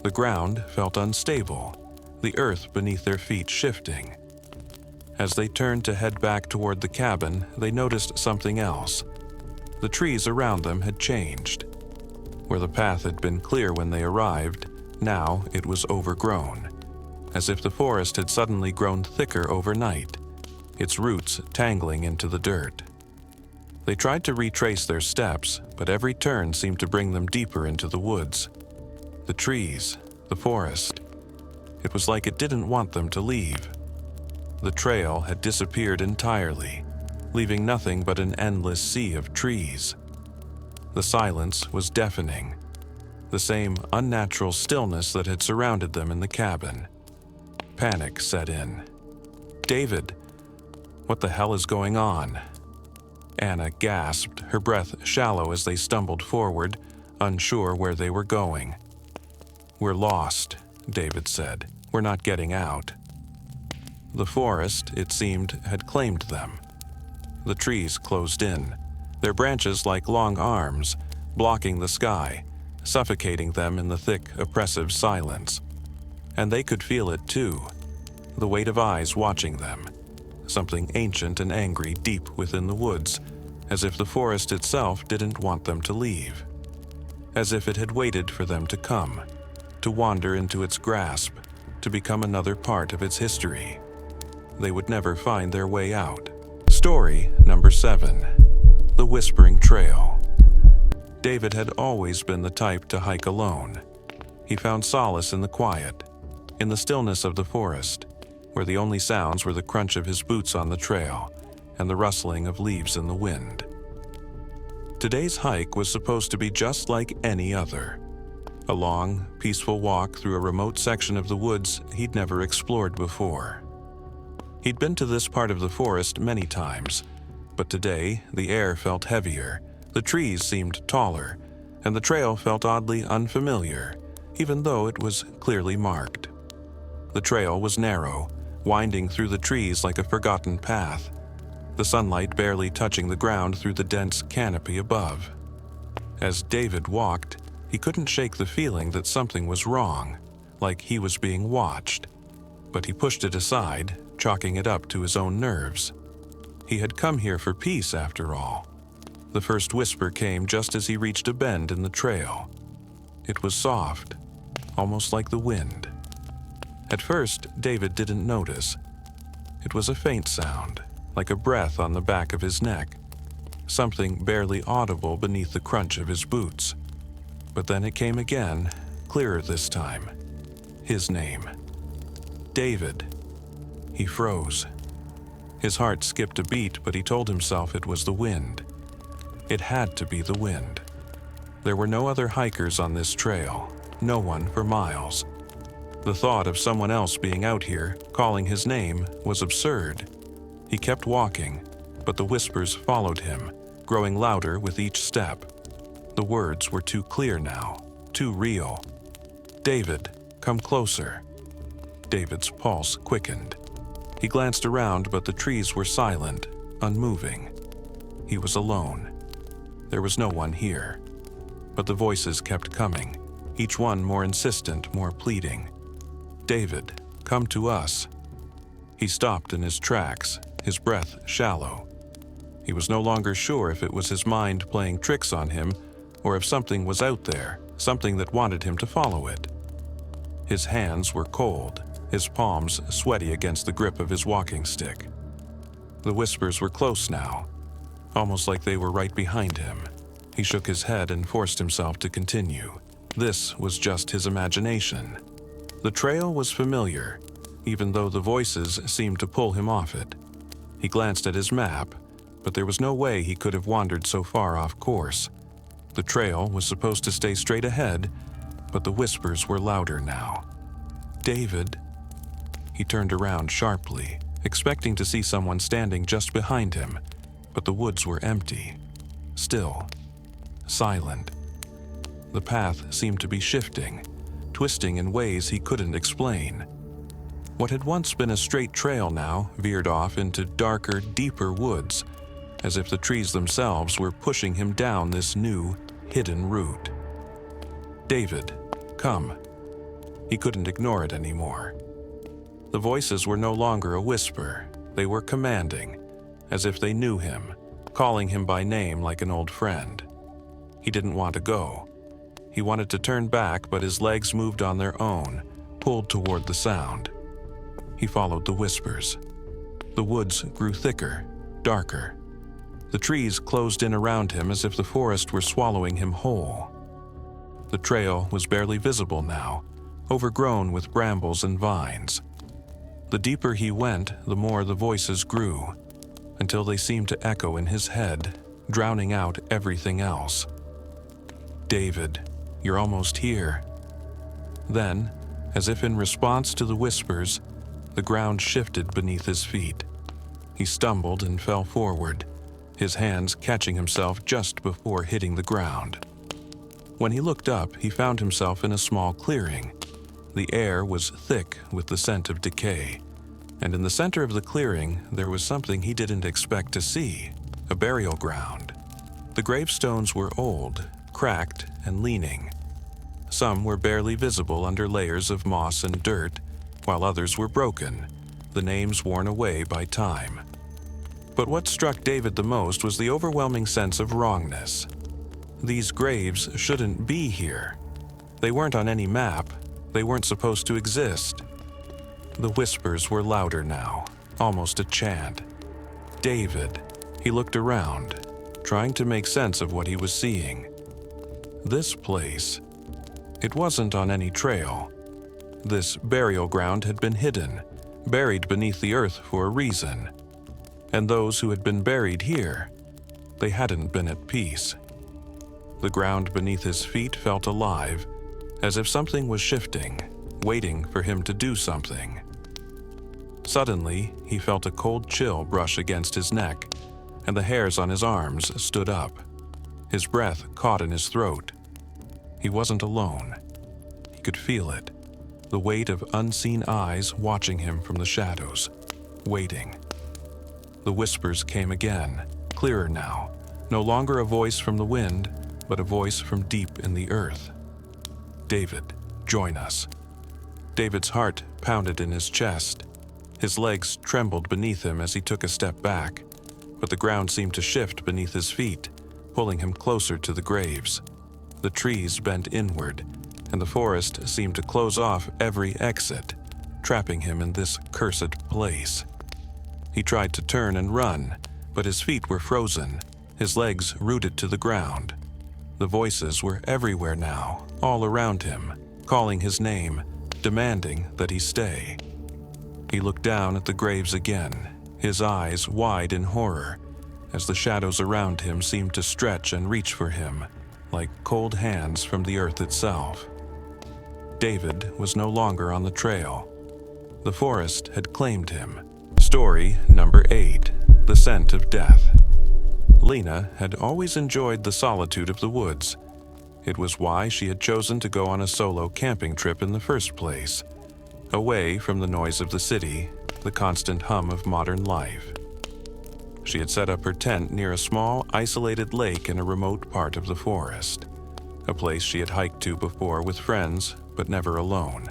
The ground felt unstable, the earth beneath their feet shifting. As they turned to head back toward the cabin, they noticed something else. The trees around them had changed. Where the path had been clear when they arrived, now it was overgrown, as if the forest had suddenly grown thicker overnight, its roots tangling into the dirt. They tried to retrace their steps, but every turn seemed to bring them deeper into the woods. The trees, the forest. It was like it didn't want them to leave. The trail had disappeared entirely, leaving nothing but an endless sea of trees. The silence was deafening, the same unnatural stillness that had surrounded them in the cabin. Panic set in. "David, what the hell is going on?" Anna gasped, her breath shallow as they stumbled forward, unsure where they were going. "We're lost," David said. "We're not getting out." The forest, it seemed, had claimed them. The trees closed in, their branches like long arms, blocking the sky, suffocating them in the thick, oppressive silence. And they could feel it too, the weight of eyes watching them, something ancient and angry deep within the woods, as if the forest itself didn't want them to leave, as if it had waited for them to come, to wander into its grasp, to become another part of its history. They would never find their way out. Story number 7. The Whispering Trail. David had always been the type to hike alone. He found solace in the quiet, in the stillness of the forest, where the only sounds were the crunch of his boots on the trail and the rustling of leaves in the wind. Today's hike was supposed to be just like any other. A long, peaceful walk through a remote section of the woods he'd never explored before. He'd been to this part of the forest many times, but today the air felt heavier, the trees seemed taller, and the trail felt oddly unfamiliar, even though it was clearly marked. The trail was narrow, winding through the trees like a forgotten path, the sunlight barely touching the ground through the dense canopy above. As David walked, he couldn't shake the feeling that something was wrong, like he was being watched. But he pushed it aside, chalking it up to his own nerves. He had come here for peace, after all. The first whisper came just as he reached a bend in the trail. It was soft, almost like the wind. At first, David didn't notice. It was a faint sound, like a breath on the back of his neck. something barely audible beneath the crunch of his boots. But then it came again, clearer this time. His name. David. He froze. His heart skipped a beat, but he told himself it was the wind. It had to be the wind. There were no other hikers on this trail, no one for miles. The thought of someone else being out here, calling his name, was absurd. He kept walking, but the whispers followed him, growing louder with each step. The words were too clear now, too real. David, come closer. David's pulse quickened. He glanced around, but the trees were silent, unmoving. He was alone. There was no one here. But the voices kept coming, each one more insistent, more pleading. David, come to us. He stopped in his tracks, his breath shallow. He was no longer sure if it was his mind playing tricks on him or if something was out there, something that wanted him to follow it. His hands were cold, his palms sweaty against the grip of his walking stick. The whispers were close now, almost like they were right behind him. He shook his head and forced himself to continue. This was just his imagination. The trail was familiar, even though the voices seemed to pull him off it. He glanced at his map, but there was no way he could have wandered so far off course. The trail was supposed to stay straight ahead, but the whispers were louder now. David. He turned around sharply, expecting to see someone standing just behind him, but the woods were empty, still, silent. The path seemed to be shifting, twisting in ways he couldn't explain. What had once been a straight trail now veered off into darker, deeper woods, as if the trees themselves were pushing him down this new, hidden route. David, come. He couldn't ignore it anymore. The voices were no longer a whisper. They were commanding, as if they knew him, calling him by name like an old friend. He didn't want to go. He wanted to turn back, but his legs moved on their own, pulled toward the sound. He followed the whispers. The woods grew thicker, darker. The trees closed in around him as if the forest were swallowing him whole. The trail was barely visible now, overgrown with brambles and vines. The deeper he went, the more the voices grew, until they seemed to echo in his head, drowning out everything else. David, you're almost here. Then, as if in response to the whispers, the ground shifted beneath his feet. He stumbled and fell forward, his hands catching himself just before hitting the ground. When he looked up, he found himself in a small clearing. The air was thick with the scent of decay, and in the center of the clearing there was something he didn't expect to see, a burial ground. The gravestones were old, cracked, and leaning. Some were barely visible under layers of moss and dirt, while others were broken, the names worn away by time. But what struck David the most was the overwhelming sense of wrongness. These graves shouldn't be here. They weren't on any map. They weren't supposed to exist. The whispers were louder now, almost a chant. David. He looked around, trying to make sense of what he was seeing. This place. It wasn't on any trail. This burial ground had been hidden, buried beneath the earth for a reason. And those who had been buried here, they hadn't been at peace. The ground beneath his feet felt alive, as if something was shifting, waiting for him to do something. Suddenly, he felt a cold chill brush against his neck, and the hairs on his arms stood up. His breath caught in his throat. He wasn't alone. He could feel it, the weight of unseen eyes watching him from the shadows, waiting. The whispers came again, clearer now, no longer a voice from the wind, but a voice from deep in the earth. David, join us. David's heart pounded in his chest. His legs trembled beneath him as he took a step back, but the ground seemed to shift beneath his feet, pulling him closer to the graves. The trees bent inward, and the forest seemed to close off every exit, trapping him in this cursed place. He tried to turn and run, but his feet were frozen. his legs rooted to the ground. The voices were everywhere now, all around him, calling his name, demanding that he stay. He looked down at the graves again, his eyes wide in horror, as the shadows around him seemed to stretch and reach for him, like cold hands from the earth itself. David was no longer on the trail. The forest had claimed him. Story number 8, The Scent of Death. Lena had always enjoyed the solitude of the woods. It was why she had chosen to go on a solo camping trip in the first place, away from the noise of the city, the constant hum of modern life. She had set up her tent near a small, isolated lake in a remote part of the forest, a place she had hiked to before with friends, but never alone.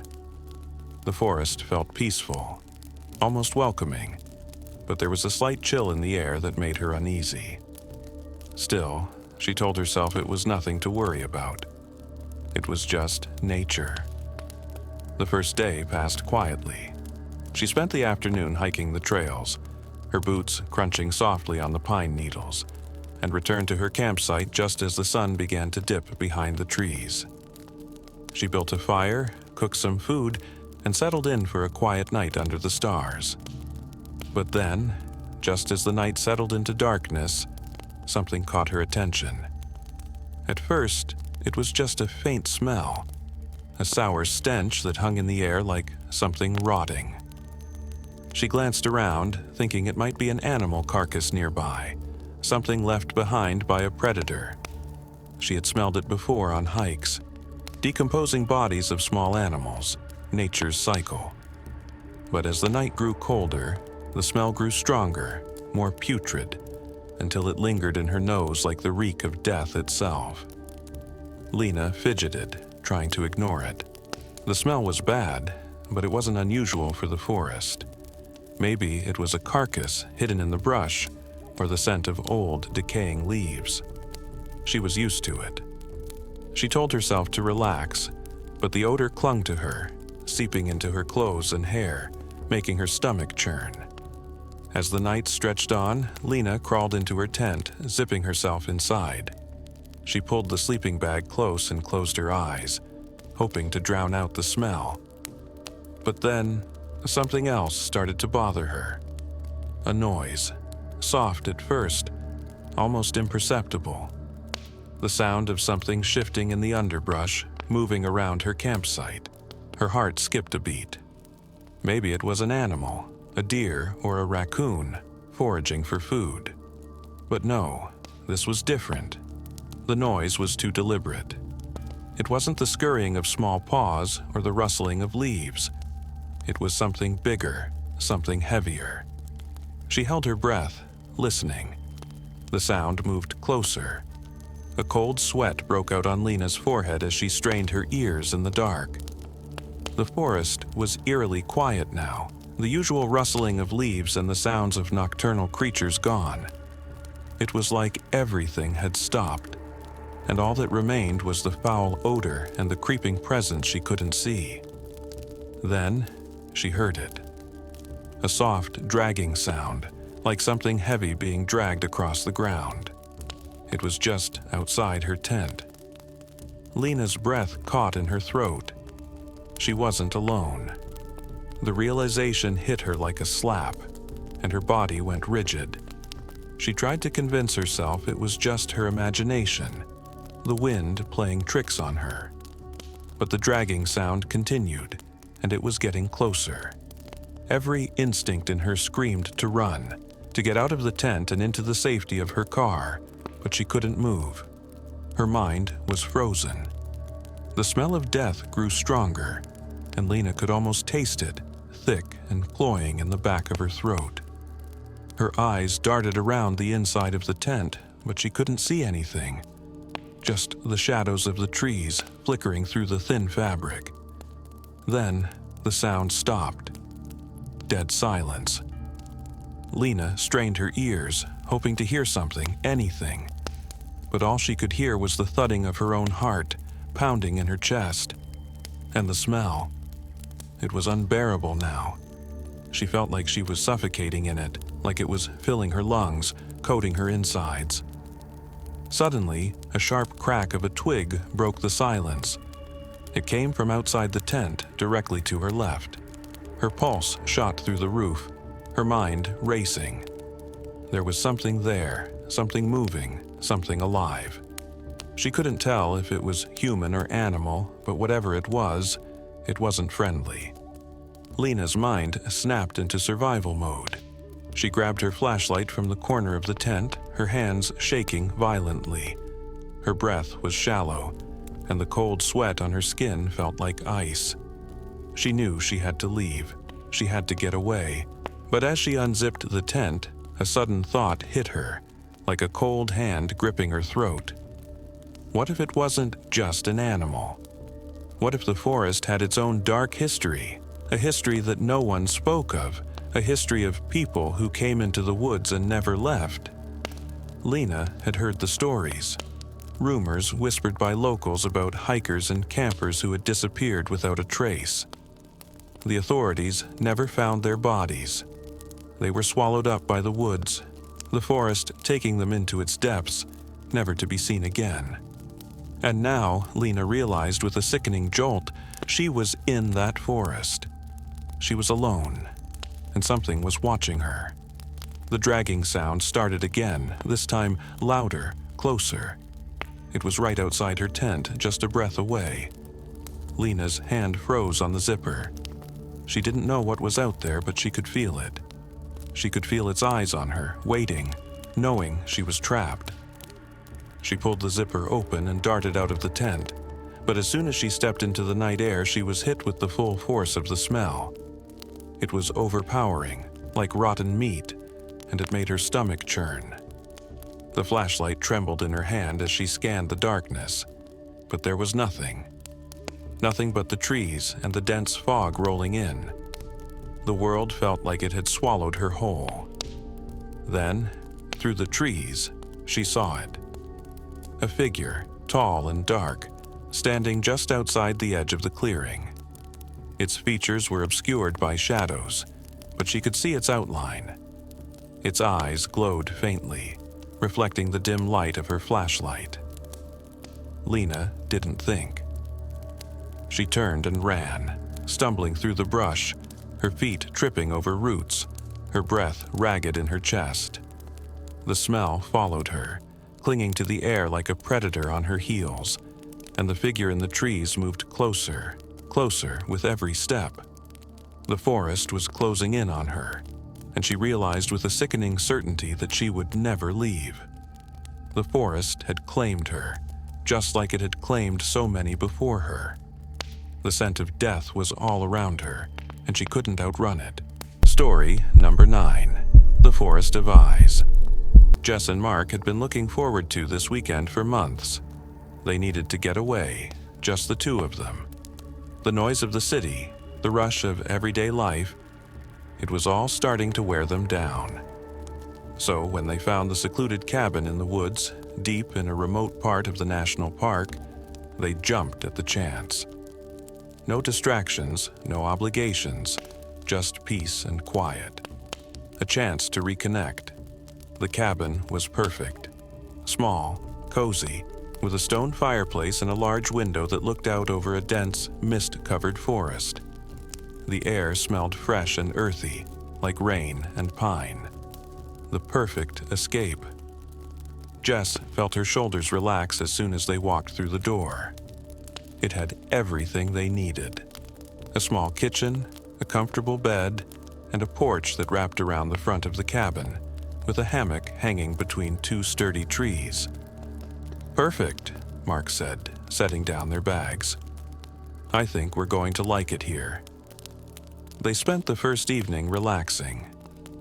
The forest felt peaceful, almost welcoming, but there was a slight chill in the air that made her uneasy. Still, she told herself it was nothing to worry about. It was just nature. The first day passed quietly. She spent the afternoon hiking the trails, her boots crunching softly on the pine needles, and returned to her campsite just as the sun began to dip behind the trees. She built a fire, cooked some food, and settled in for a quiet night under the stars. But then, just as the night settled into darkness, something caught her attention. At first, it was just a faint smell, a sour stench that hung in the air like something rotting. She glanced around, thinking it might be an animal carcass nearby, something left behind by a predator. She had smelled it before on hikes, decomposing bodies of small animals, nature's cycle. But as the night grew colder, the smell grew stronger, more putrid, until it lingered in her nose like the reek of death itself. Lena fidgeted, trying to ignore it. The smell was bad, but it wasn't unusual for the forest. Maybe it was a carcass hidden in the brush, or the scent of old, decaying leaves. She was used to it. She told herself to relax, but the odor clung to her, seeping into her clothes and hair, making her stomach churn. As the night stretched on, Lena crawled into her tent, zipping herself inside. She pulled the sleeping bag close and closed her eyes, hoping to drown out the smell. But then, something else started to bother her. A noise, soft at first, almost imperceptible. The sound of something shifting in the underbrush, moving around her campsite. Her heart skipped a beat. Maybe it was an animal, a deer or a raccoon, foraging for food. But no, this was different. The noise was too deliberate. It wasn't the scurrying of small paws or the rustling of leaves. It was something bigger, something heavier. She held her breath, listening. The sound moved closer. A cold sweat broke out on Lena's forehead as she strained her ears in the dark. The forest was eerily quiet now, the usual rustling of leaves and the sounds of nocturnal creatures gone. It was like everything had stopped, and all that remained was the foul odor and the creeping presence she couldn't see. Then, she heard it. A soft, dragging sound, like something heavy being dragged across the ground. It was just outside her tent. Lena's breath caught in her throat. She wasn't alone. The realization hit her like a slap, and her body went rigid. She tried to convince herself it was just her imagination, the wind playing tricks on her. But the dragging sound continued, and it was getting closer. Every instinct in her screamed to run, to get out of the tent and into the safety of her car, but she couldn't move. Her mind was frozen. The smell of death grew stronger, and Lena could almost taste it, thick and cloying in the back of her throat. Her eyes darted around the inside of the tent, but she couldn't see anything. Just the shadows of the trees flickering through the thin fabric. Then, the sound stopped. Dead silence. Lena strained her ears, hoping to hear something, anything. But all she could hear was the thudding of her own heart, pounding in her chest. And the smell. It was unbearable now. She felt like she was suffocating in it, like it was filling her lungs, coating her insides. Suddenly, a sharp crack of a twig broke the silence. It came from outside the tent, directly to her left. Her pulse shot through the roof, her mind racing. There was something there, something moving, something alive. She couldn't tell if it was human or animal, but whatever it wasn't friendly. Lena's mind snapped into survival mode. She grabbed her flashlight from the corner of the tent, her hands shaking violently. Her breath was shallow, and the cold sweat on her skin felt like ice. She knew she had to leave. She had to get away. But as she unzipped the tent, a sudden thought hit her, like a cold hand gripping her throat. What if it wasn't just an animal? What if the forest had its own dark history, a history that no one spoke of, a history of people who came into the woods and never left? Lena had heard the stories, rumors whispered by locals about hikers and campers who had disappeared without a trace. The authorities never found their bodies. They were swallowed up by the woods, the forest taking them into its depths, never to be seen again. And now, Lena realized with a sickening jolt, she was in that forest. She was alone, and something was watching her. The dragging sound started again, this time louder, closer. It was right outside her tent, just a breath away. Lena's hand froze on the zipper. She didn't know what was out there, but she could feel it. She could feel its eyes on her, waiting, knowing she was trapped. She pulled the zipper open and darted out of the tent, but as soon as she stepped into the night air, she was hit with the full force of the smell. It was overpowering, like rotten meat, and it made her stomach churn. The flashlight trembled in her hand as she scanned the darkness, but there was nothing. Nothing but the trees and the dense fog rolling in. The world felt like it had swallowed her whole. Then, through the trees, she saw it. A figure, tall and dark, standing just outside the edge of the clearing. Its features were obscured by shadows, but she could see its outline. Its eyes glowed faintly, reflecting the dim light of her flashlight. Lena didn't think. She turned and ran, stumbling through the brush, her feet tripping over roots, her breath ragged in her chest. The smell followed her, clinging to the air like a predator on her heels, and the figure in the trees moved closer, closer with every step. The forest was closing in on her, and she realized with a sickening certainty that she would never leave. The forest had claimed her, just like it had claimed so many before her. The scent of death was all around her, and she couldn't outrun it. Story number 9. The Forest of Eyes. Jess and Mark had been looking forward to this weekend for months. They needed to get away, just the two of them. The noise of the city, the rush of everyday life, it was all starting to wear them down. So when they found the secluded cabin in the woods, deep in a remote part of the national park, they jumped at the chance. No distractions, no obligations, just peace and quiet. A chance to reconnect. The cabin was perfect. Small, cozy, with a stone fireplace and a large window that looked out over a dense, mist-covered forest. The air smelled fresh and earthy, like rain and pine. The perfect escape. Jess felt her shoulders relax as soon as they walked through the door. It had everything they needed. A small kitchen, a comfortable bed, and a porch that wrapped around the front of the cabin, with a hammock hanging between two sturdy trees. "Perfect," Mark said, setting down their bags. "I think we're going to like it here." They spent the first evening relaxing,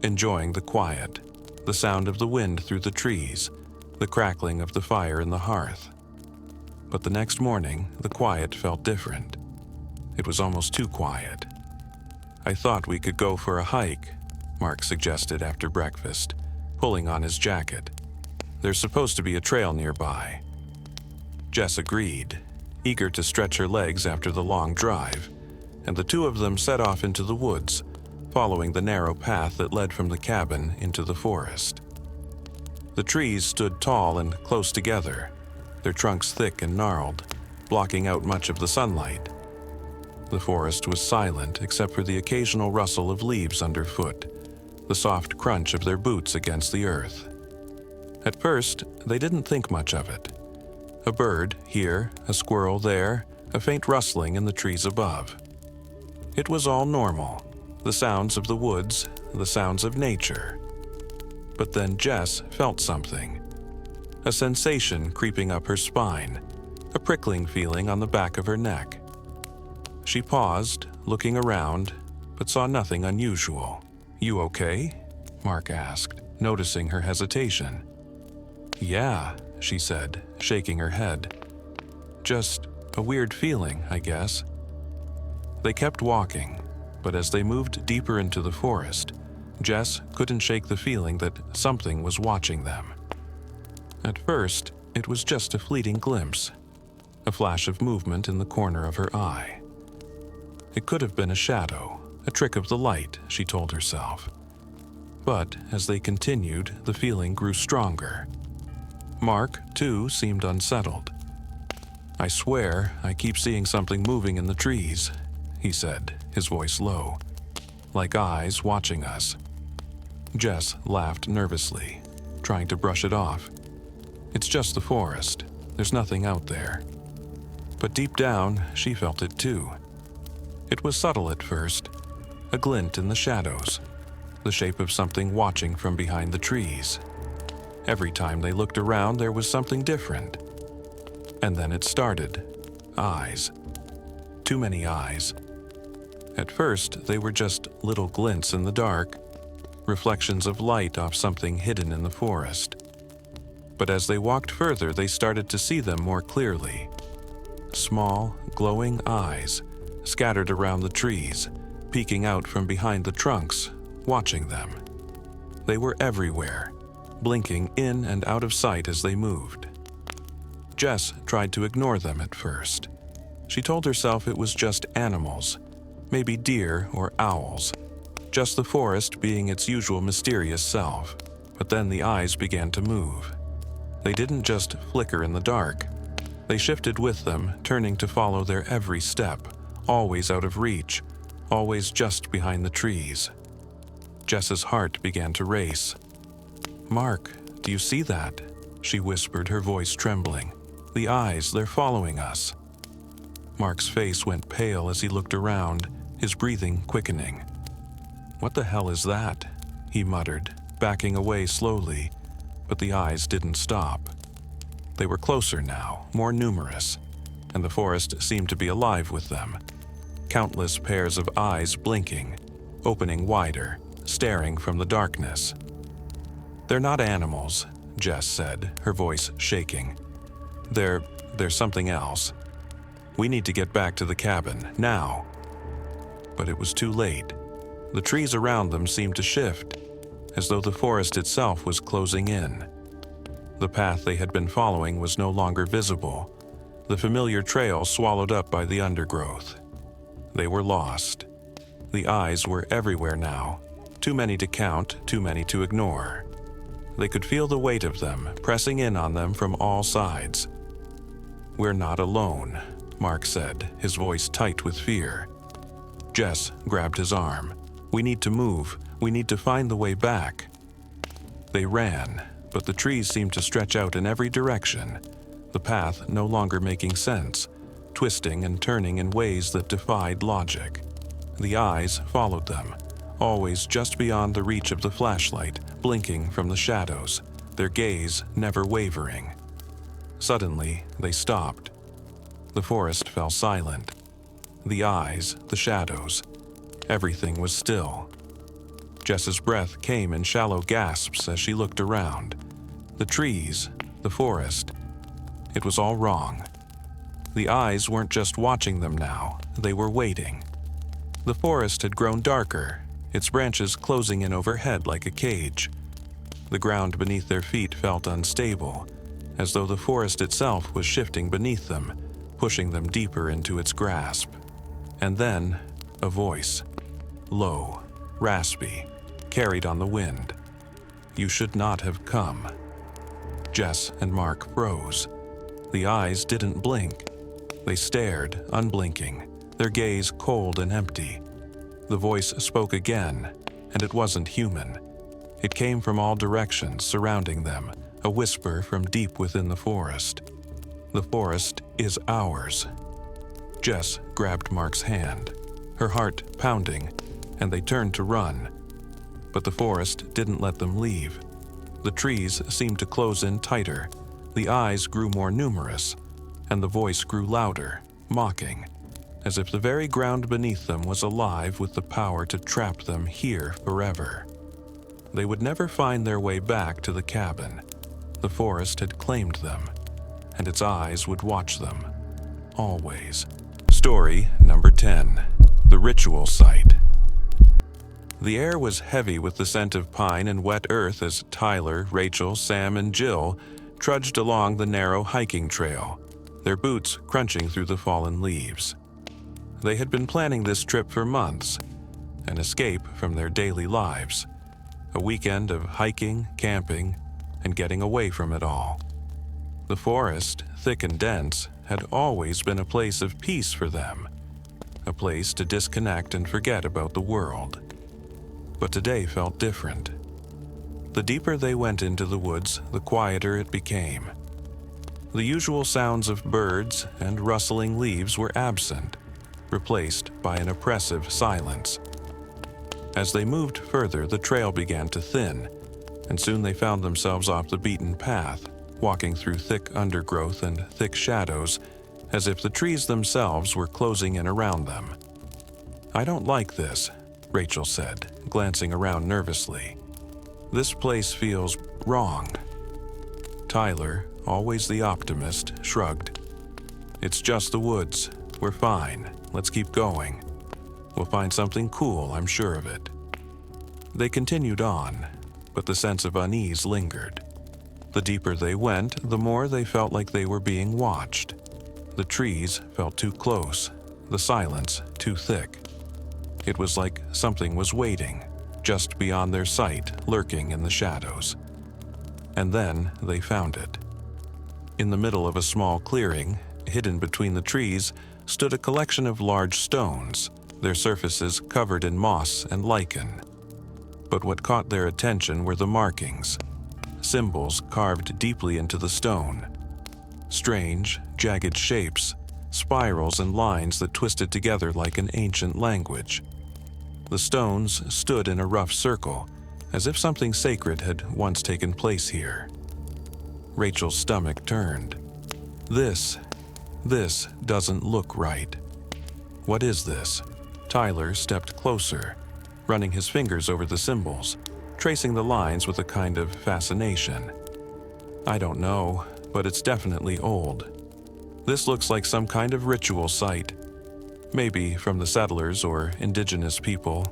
enjoying the quiet, the sound of the wind through the trees, the crackling of the fire in the hearth. But the next morning, the quiet felt different. It was almost too quiet. "I thought we could go for a hike," Mark suggested after breakfast, pulling on his jacket. "There's supposed to be a trail nearby." Jess agreed, eager to stretch her legs after the long drive, and the two of them set off into the woods, following the narrow path that led from the cabin into the forest. The trees stood tall and close together, their trunks thick and gnarled, blocking out much of the sunlight. The forest was silent except for the occasional rustle of leaves underfoot, the soft crunch of their boots against the earth. At first, they didn't think much of it. A bird here, a squirrel there, a faint rustling in the trees above. It was all normal, the sounds of the woods, the sounds of nature. But then Jess felt something. A sensation creeping up her spine, a prickling feeling on the back of her neck. She paused, looking around, but saw nothing unusual. "You okay?" Mark asked, noticing her hesitation. "Yeah," she said, shaking her head. "Just a weird feeling, I guess." They kept walking, but as they moved deeper into the forest, Jess couldn't shake the feeling that something was watching them. At first, it was just a fleeting glimpse, a flash of movement in the corner of her eye. It could have been a shadow, a trick of the light, she told herself. But as they continued, the feeling grew stronger. Mark, too, seemed unsettled. "I swear, I keep seeing something moving in the trees," he said, his voice low, "like eyes watching us." Jess laughed nervously, trying to brush it off. "It's just the forest. There's nothing out there." But deep down, she felt it too. It was subtle at first, a glint in the shadows, the shape of something watching from behind the trees. Every time they looked around, there was something different. And then it started. Eyes. Too many eyes. At first, they were just little glints in the dark, reflections of light off something hidden in the forest. But as they walked further, they started to see them more clearly. Small, glowing eyes, scattered around the trees, peeking out from behind the trunks, watching them. They were everywhere, blinking in and out of sight as they moved. Jess tried to ignore them at first. She told herself it was just animals, maybe deer or owls, just the forest being its usual mysterious self. But then the eyes began to move. They didn't just flicker in the dark. They shifted with them, turning to follow their every step, always out of reach, always just behind the trees. Jess's heart began to race. "Mark, do you see that?" she whispered, her voice trembling. "The eyes, they're following us." Mark's face went pale as he looked around, his breathing quickening. "What the hell is that?" he muttered, backing away slowly, but the eyes didn't stop. They were closer now, more numerous, and the forest seemed to be alive with them. Countless pairs of eyes blinking, opening wider, staring from the darkness. "They're not animals," Jess said, her voice shaking. They're something else. We need to get back to the cabin, now." But it was too late. The trees around them seemed to shift, as though the forest itself was closing in. The path they had been following was no longer visible, the familiar trail swallowed up by the undergrowth. They were lost. The eyes were everywhere now, too many to count, too many to ignore. They could feel the weight of them, pressing in on them from all sides. "We're not alone," Mark said, his voice tight with fear. Jess grabbed his arm. "We need to move. We need to find the way back." They ran, but the trees seemed to stretch out in every direction, the path no longer making sense, twisting and turning in ways that defied logic. The eyes followed them, always just beyond the reach of the flashlight, blinking from the shadows, their gaze never wavering. Suddenly, they stopped. The forest fell silent. The eyes, the shadows, everything was still. Jess's breath came in shallow gasps as she looked around. The trees, the forest. It was all wrong. The eyes weren't just watching them now, they were waiting. The forest had grown darker, its branches closing in overhead like a cage. The ground beneath their feet felt unstable, as though the forest itself was shifting beneath them, pushing them deeper into its grasp. And then, a voice. Low, raspy, carried on the wind. "You should not have come." Jess and Mark froze. The eyes didn't blink. They stared, unblinking, their gaze cold and empty. The voice spoke again, and it wasn't human. It came from all directions surrounding them, a whisper from deep within the forest. The forest is ours. Jess grabbed Mark's hand, her heart pounding, and they turned to run. But the forest didn't let them leave. The trees seemed to close in tighter, the eyes grew more numerous, and the voice grew louder, mocking, as if the very ground beneath them was alive with the power to trap them here forever. They would never find their way back to the cabin. The forest had claimed them, and its eyes would watch them, always. Story number 10. The Ritual Site. The air was heavy with the scent of pine and wet earth as Tyler, Rachel, Sam, and Jill trudged along the narrow hiking trail, their boots crunching through the fallen leaves. They had been planning this trip for months, an escape from their daily lives, a weekend of hiking, camping, and getting away from it all. The forest, thick and dense, had always been a place of peace for them, a place to disconnect and forget about the world. But today felt different. The deeper they went into the woods, the quieter it became. The usual sounds of birds and rustling leaves were absent, replaced by an oppressive silence. As they moved further, the trail began to thin, and soon they found themselves off the beaten path, walking through thick undergrowth and thick shadows, as if the trees themselves were closing in around them. "I don't like this," Rachel said, glancing around nervously. "This place feels wrong." Tyler, always the optimist, shrugged. "It's just the woods. We're fine. Let's keep going. We'll find something cool, I'm sure of it." They continued on, but the sense of unease lingered. The deeper they went, the more they felt like they were being watched. The trees felt too close, the silence too thick. It was like something was waiting, just beyond their sight, lurking in the shadows. And then they found it. In the middle of a small clearing, hidden between the trees, stood a collection of large stones, their surfaces covered in moss and lichen. But what caught their attention were the markings, symbols carved deeply into the stone. Strange, jagged shapes, spirals and lines that twisted together like an ancient language. The stones stood in a rough circle, as if something sacred had once taken place here. Rachel's stomach turned. This doesn't look right. "What is this?" Tyler stepped closer, running his fingers over the symbols, tracing the lines with a kind of fascination. "I don't know, but it's definitely old. This looks like some kind of ritual site, maybe from the settlers or indigenous people."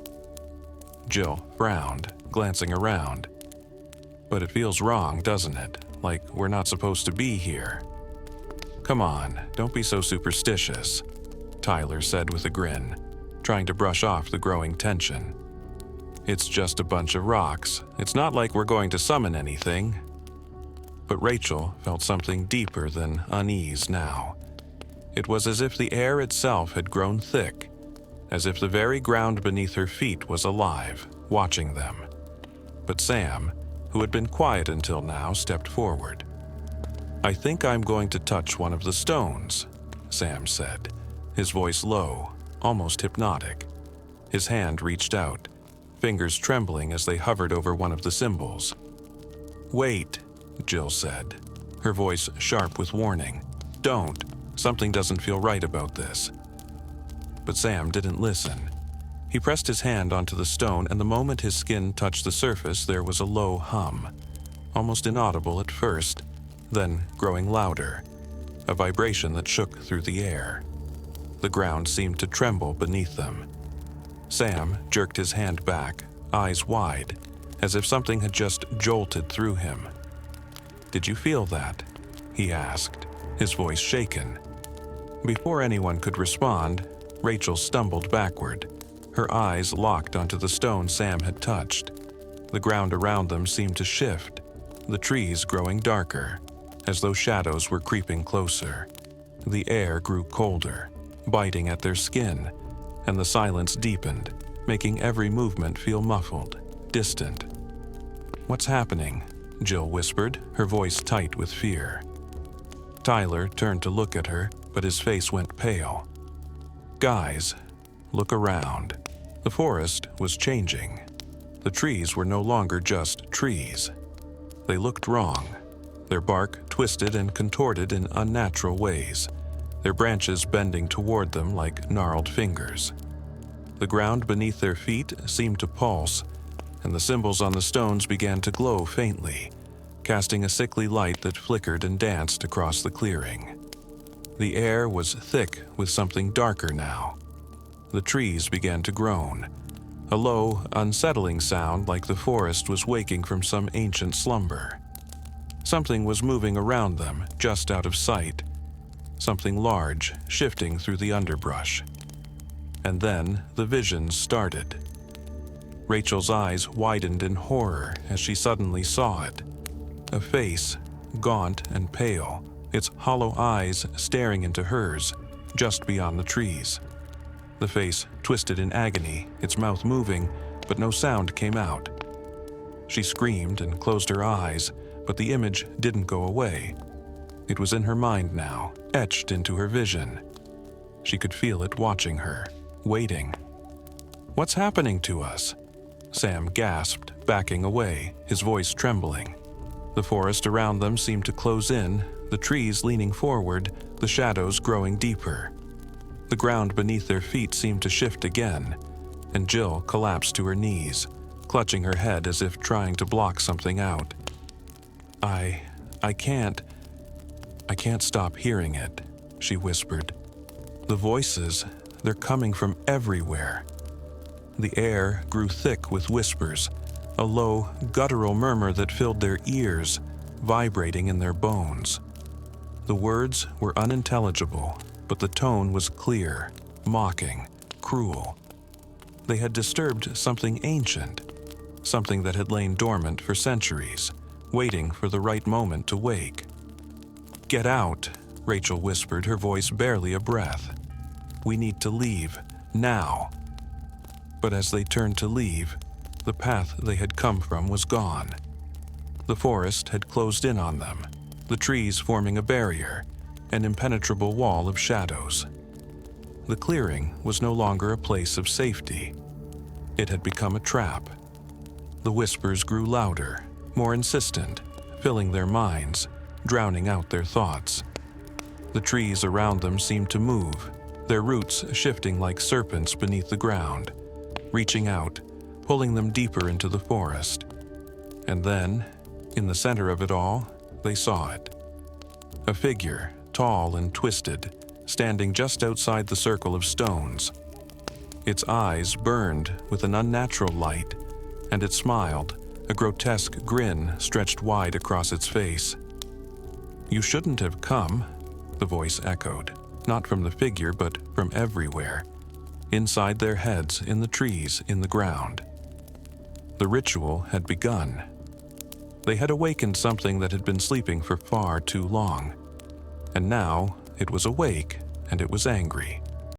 Jill frowned, glancing around. "But it feels wrong, doesn't it? Like we're not supposed to be here." "Come on, don't be so superstitious," Tyler said with a grin, trying to brush off the growing tension. "It's just a bunch of rocks. It's not like we're going to summon anything." But Rachel felt something deeper than unease now. It was as if the air itself had grown thick, as if the very ground beneath her feet was alive, watching them. But Sam, who had been quiet until now, stepped forward. "I think I'm going to touch one of the stones," Sam said, his voice low, almost hypnotic. His hand reached out, fingers trembling as they hovered over one of the symbols. "Wait," Jill said, her voice sharp with warning. "Don't. Something doesn't feel right about this." But Sam didn't listen. He pressed his hand onto the stone, and the moment his skin touched the surface, there was a low hum, almost inaudible at first, then growing louder, a vibration that shook through the air. The ground seemed to tremble beneath them. Sam jerked his hand back, eyes wide, as if something had just jolted through him. "Did you feel that?" he asked, his voice shaken. Before anyone could respond, Rachel stumbled backward, her eyes locked onto the stone Sam had touched. The ground around them seemed to shift, the trees growing darker, as though shadows were creeping closer. The air grew colder, biting at their skin, and the silence deepened, making every movement feel muffled, distant. "What's happening?" Jill whispered, her voice tight with fear. Tyler turned to look at her, but his face went pale. "Guys, look around." The forest was changing. The trees were no longer just trees. They looked wrong, their bark twisted and contorted in unnatural ways, their branches bending toward them like gnarled fingers. The ground beneath their feet seemed to pulse, and the symbols on the stones began to glow faintly, casting a sickly light that flickered and danced across the clearing. The air was thick with something darker now. The trees began to groan, a low, unsettling sound like the forest was waking from some ancient slumber. Something was moving around them, just out of sight, something large shifting through the underbrush. And then the visions started. Rachel's eyes widened in horror as she suddenly saw it. A face, gaunt and pale, its hollow eyes staring into hers, just beyond the trees. The face twisted in agony, its mouth moving, but no sound came out. She screamed and closed her eyes, but the image didn't go away. It was in her mind now, etched into her vision. She could feel it watching her, waiting. "What's happening to us?" Sam gasped, backing away, his voice trembling. The forest around them seemed to close in, the trees leaning forward, the shadows growing deeper. The ground beneath their feet seemed to shift again, and Jill collapsed to her knees, clutching her head as if trying to block something out. I can't stop hearing it," she whispered. "The voices, they're coming from everywhere." The air grew thick with whispers, a low, guttural murmur that filled their ears, vibrating in their bones. The words were unintelligible, but the tone was clear, mocking, cruel. They had disturbed something ancient, something that had lain dormant for centuries, waiting for the right moment to wake. "Get out," Rachel whispered, her voice barely a breath. "We need to leave, now." But as they turned to leave, the path they had come from was gone. The forest had closed in on them, the trees forming a barrier, an impenetrable wall of shadows. The clearing was no longer a place of safety. It had become a trap. The whispers grew louder, more insistent, filling their minds, drowning out their thoughts. The trees around them seemed to move, their roots shifting like serpents beneath the ground, reaching out, pulling them deeper into the forest. And then, in the center of it all, they saw it. A figure, tall and twisted, standing just outside the circle of stones. Its eyes burned with an unnatural light, and it smiled, a grotesque grin stretched wide across its face. "You shouldn't have come," the voice echoed, not from the figure but from everywhere, inside their heads, in the trees, in the ground. The ritual had begun. They had awakened something that had been sleeping for far too long, and now it was awake and it was angry.